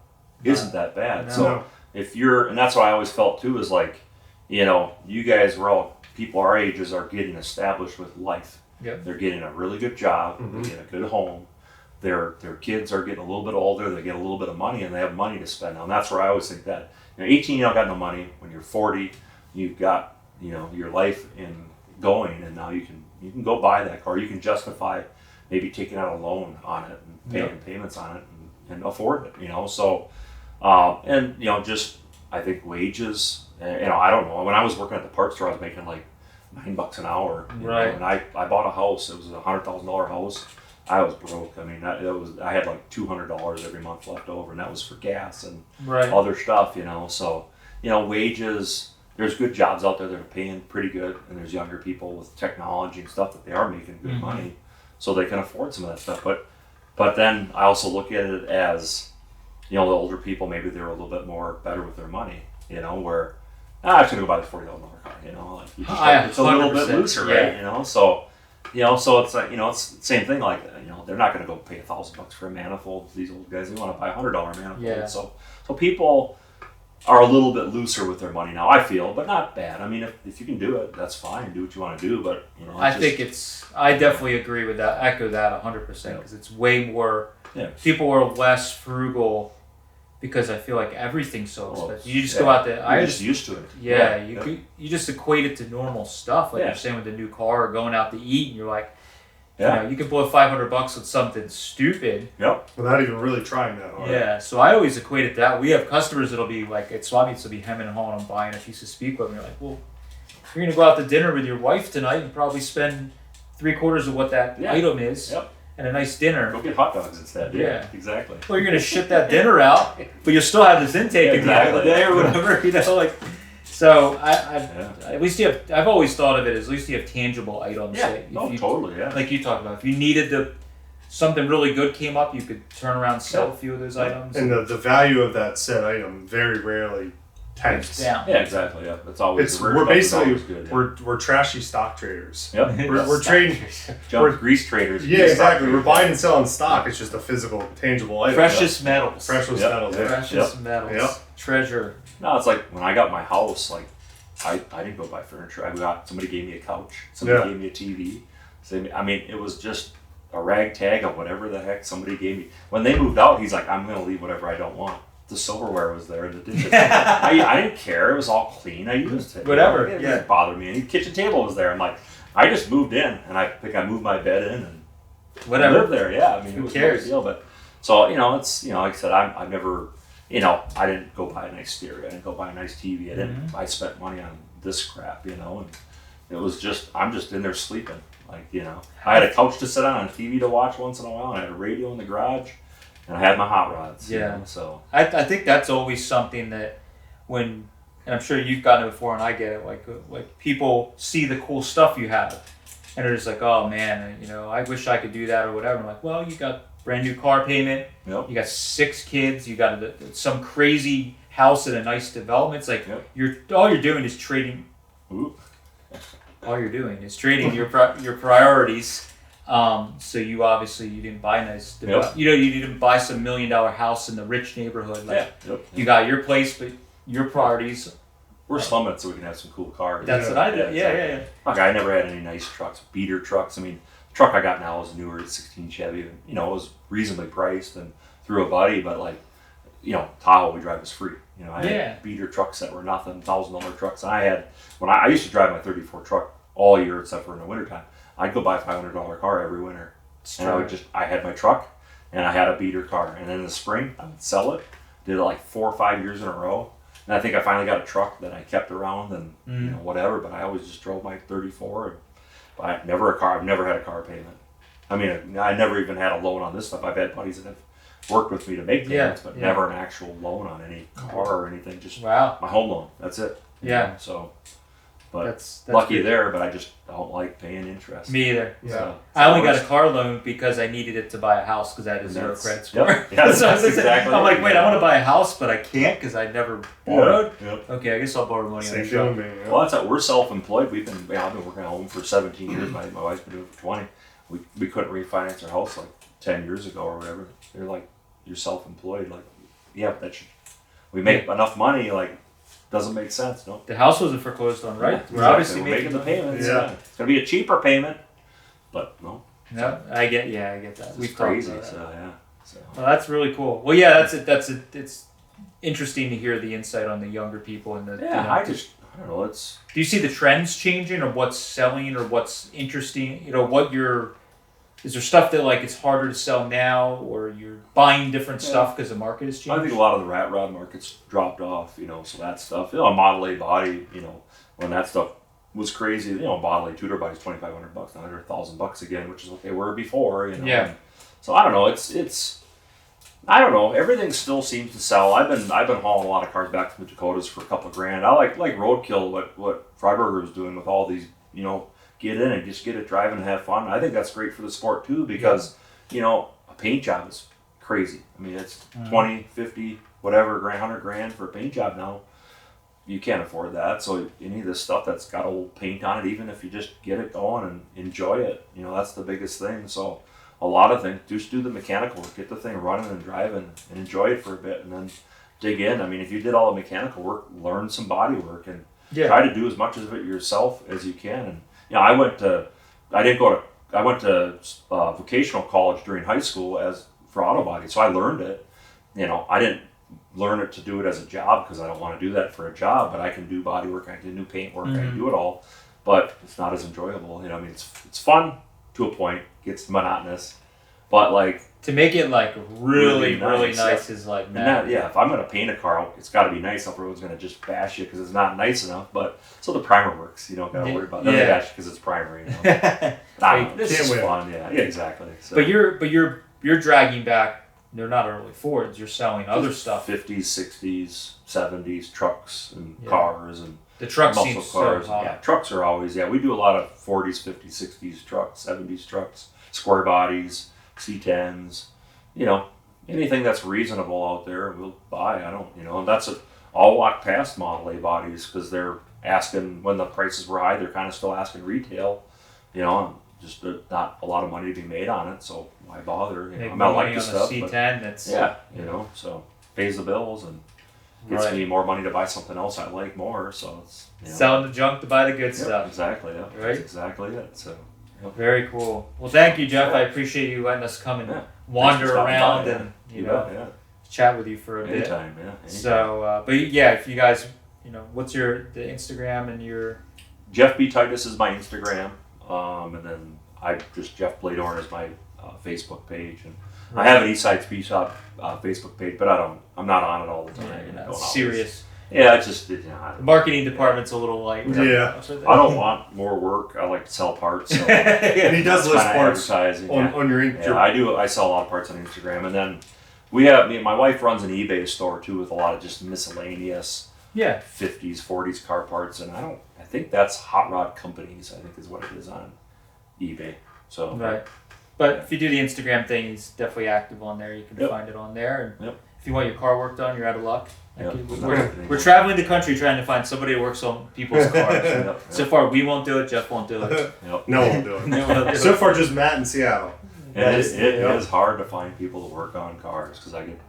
isn't that bad. No. So if and that's what I always felt too, is like, you guys were all, people our ages are getting established with life. Yep. They're getting a really good job. They get a good home. Their kids are getting a little bit older. They get a little bit of money, and they have money to spend. And that's where I always think that 18, you don't got no money. When you're 40, you've got your life going, and now you can go buy that car. You can justify maybe taking out a loan on it and paying payments on it and afford it. So and just I think wages. I don't know. When I was working at the parts store, I was making like $9 an hour. Right. And I bought a house. It was a $100,000 house. I was broke. I mean, I had like $200 every month left over, and that was for gas and other stuff, So, wages. There's good jobs out there that are paying pretty good, and there's younger people with technology and stuff that they are making good money, so they can afford some of that stuff. But then I also look at it as, the older people, maybe they're a little bit more better with their money, where I'm just gonna go buy the $40,000 car, like it's a little bit looser, right? So. So it's like, it's the same thing. Like, they're not going to go pay $1,000 for a manifold. These old guys, they want to buy $100 manifold. Yeah. So people are a little bit looser with their money now, I feel, but not bad. I mean, if you can do it, that's fine. Do what you want to do. But I definitely agree with that. Echo that 100% because it's way more. Yeah. People are less frugal. Because I feel like everything's so expensive. You just go out there. You're just used to it. Yeah, you just equate it to normal stuff. Like you're saying with the new car or going out to eat, and you're like, you can blow $500 with something stupid. Yep. Without even really trying that hard. Yeah, so I always equate it to that. We have customers that'll be like, at swap meets, will be hemming and hawing on buying a piece of speed equipment. You're like, well, you're going to go out to dinner with your wife tonight and probably spend 3/4 of what that item is. Yep. and a nice dinner. Go get hot dogs instead. Yeah. Exactly. Well, you're gonna ship that dinner out, but you'll still have this intake at the end of the day or whatever, you know, like. So at least you have. I've always thought of it as at least you have tangible items. Yeah. That Totally. Yeah. Like you talked about, if you needed something really good came up, you could turn around and sell a few of those items. And the value of that said item very rarely tanks down. Yeah, exactly. Yeah, that's always. We're basically good, we're trashy stock traders. Yep. We're trading. We're grease traders. Yeah, exactly. We're buying and selling stock. It's just a physical, tangible item. Precious metals. Precious metals. Yeah. Precious metals. Yep. Treasure. No, it's like when I got my house, like I didn't go buy furniture. Somebody gave me a couch. Somebody gave me a TV. So, I mean, it was just a ragtag of whatever the heck somebody gave me. When they moved out, he's like, I'm going to leave whatever I don't want. The silverware was there, the dishes. I didn't care. It was all clean. I used it. Whatever. It didn't bother me. And the kitchen table was there. I'm like, I just moved in, and I think I moved my bed in and whatever. lived there. Yeah, I mean, it was no big deal. But so it's like I said, I've never, I didn't go buy a nice stereo. I didn't go buy a nice TV. I spent money on this crap, and it was just I'm just in there sleeping. Like, I had a couch to sit on and a TV to watch once in a while, and I had a radio in the garage, and I had my hot rods. Yeah. So I think that's always something that and I'm sure you've gotten it before, and I get it. Like people see the cool stuff you have, and they're just like, oh man, I wish I could do that or whatever. I'm like, well, you got brand new car payment. Yep. You got 6 kids. You got some crazy house in a nice development. It's like all you're doing is trading. Ooh. All you're doing is trading your priorities. So you didn't buy a nice. You didn't buy some $1 million house in the rich neighborhood. You got your place, but your priorities. We're slumming it so we can have some cool cars. That's what I did. Yeah. Like, I never had any nice trucks, beater trucks. I mean, the truck I got now is a newer. It's 16 Chevy. And, it was reasonably priced and through a buddy, but Tahoe we drive was free. I had beater trucks that were nothing, $1,000 trucks. And I used to drive my 34 truck all year except for in the wintertime. I'd go buy a $500 car every winter. And I had my truck and I had a beater car. And then in the spring, I would sell it. Did it like 4 or 5 years in a row. And I think I finally got a truck that I kept around and whatever, but I always just drove my 34. But I've never had a car payment. I mean, I never even had a loan on this stuff. I've had buddies that have worked with me to make payments, but never an actual loan on any car or anything. Just my home loan. That's it. Yeah. So, but that's lucky good. there. But I just don't like paying interest. Me either. Yeah. So, I only got a car loan because I needed it to buy a house because I had a 0 credit score. Yep. Yeah, so exactly. I'm like, wait, I want to buy a house, but I can't because I never borrowed. Yep. Okay, I guess I'll borrow money on the Same truck. thing, man. Well, that's it. We're self-employed. I've been working at home for 17 years. My wife's been doing it for 20. We couldn't refinance our house like 10 years ago or whatever. They're like, you're self-employed. Like, yeah, we make enough money. Like, doesn't make sense. No. The house wasn't foreclosed on, right? Yeah, We're obviously making the payments. Yeah. It's gonna be a cheaper payment, but no. No, I get that. It's crazy. So yeah. So. Well, that's really cool. Well, yeah, that's it. It's interesting to hear the insight on the younger people and the. Yeah, I don't know. It's. Do you see the trends changing, or what's selling, or what's interesting? Is there stuff that it's harder to sell now, or you're buying different stuff because the market has changed? I think a lot of the rat rod market's dropped off. So that stuff. A Model A body. When that stuff was crazy. Model A Tudor bodies $2,500 now. They're $1,000 again, which is what they were before. Yeah. So I don't know. It's. I don't know. Everything still seems to sell. I've been hauling a lot of cars back from the Dakotas for a couple of grand. I like roadkill. What Freiberger was doing with all these. Get in and just get it driving and have fun. I think that's great for the sport too because, a paint job is crazy. I mean, it's 20, 50, whatever, $100,000 for a paint job now. You can't afford that. So any of this stuff that's got old paint on it, even if you just get it going and enjoy it, that's the biggest thing. So a lot of things, just do the mechanical work, get the thing running and driving and enjoy it for a bit and then dig in. I mean, if you did all the mechanical work, learn some body work and try to do as much of it yourself as you can. And I went to vocational college during high school for auto body, so I learned it. I didn't learn it to do it as a job because I don't want to do that for a job, but I can do body work, I can do paint work, I can do it all, but it's not as enjoyable. I mean, it's fun to a point, gets monotonous, But like to make it like really nice is like that. Yeah, if I'm gonna paint a car, it's got to be nice. Everyone's gonna just bash you because it's not nice enough. But so the primer works. You don't gotta worry about. Then they bash because it's primer. You know, this is fun. Yeah, exactly. So. But you're dragging back. They're not only Fords. You're selling other stuff. 50s, 60s, 70s trucks and cars and the truck muscle seems cars. So hot. Yeah, trucks are always. Yeah, we do a lot of 40s, 50s, 60s trucks, 70s trucks, square bodies, C10s. You know, anything that's reasonable out there, we'll buy. I don't. You know, and that's I'll walk past Model A bodies because they're asking when the prices were high. They're kind of still asking retail. You know, just not a lot of money to be made on it. So why bother? You know, I might like the stuff, C10, that's you know, so pays the bills and gets me more money to buy something else I like more. So it's selling the junk to buy the good stuff. Exactly. Yeah, right. That's exactly it. So very cool. Well, thank you, Jeff. I appreciate you letting us come and wander around and you know chat with you for a bit. Anytime. So, but yeah, if you guys, you know, what's the Instagram and your Jeff B. Titus is my Instagram, and then Jeff Bladorn is my Facebook page, and I have an Eastside Speed Shop Facebook page, but I'm not on it all the time. Yeah, you're serious. Yeah, it's just the marketing department's a little light. Yeah, I don't want more work. I like to sell parts. So and he does list parts advertising on your Instagram. Yeah, I do. I sell a lot of parts on Instagram, and then my wife runs an eBay store too with a lot of just miscellaneous 50s, 40s car parts, and I think that's Hot Rod Companies. I think is what it is on eBay. So right. But if you do the Instagram thing, he's definitely active on there. You can find it on there. And if you want your car work done, you're out of luck. We're traveling the country trying to find somebody who works on people's cars. So far, we won't do it. Jeff won't do it. No one will do it. So far, just Matt in Seattle. It is hard to find people to work on cars because I get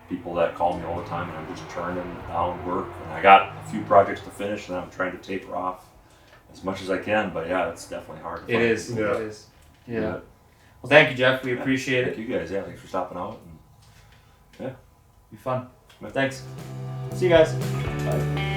people that call me all the time and I'm just turning down work. And I got a few projects to finish and I'm trying to taper off as much as I can. But yeah, it's definitely hard to find. It is. Yeah. Well, thank you, Jeff. We appreciate it. Thank you guys. Yeah, thanks for stopping out. And, be fun. Thanks. See you guys. Bye.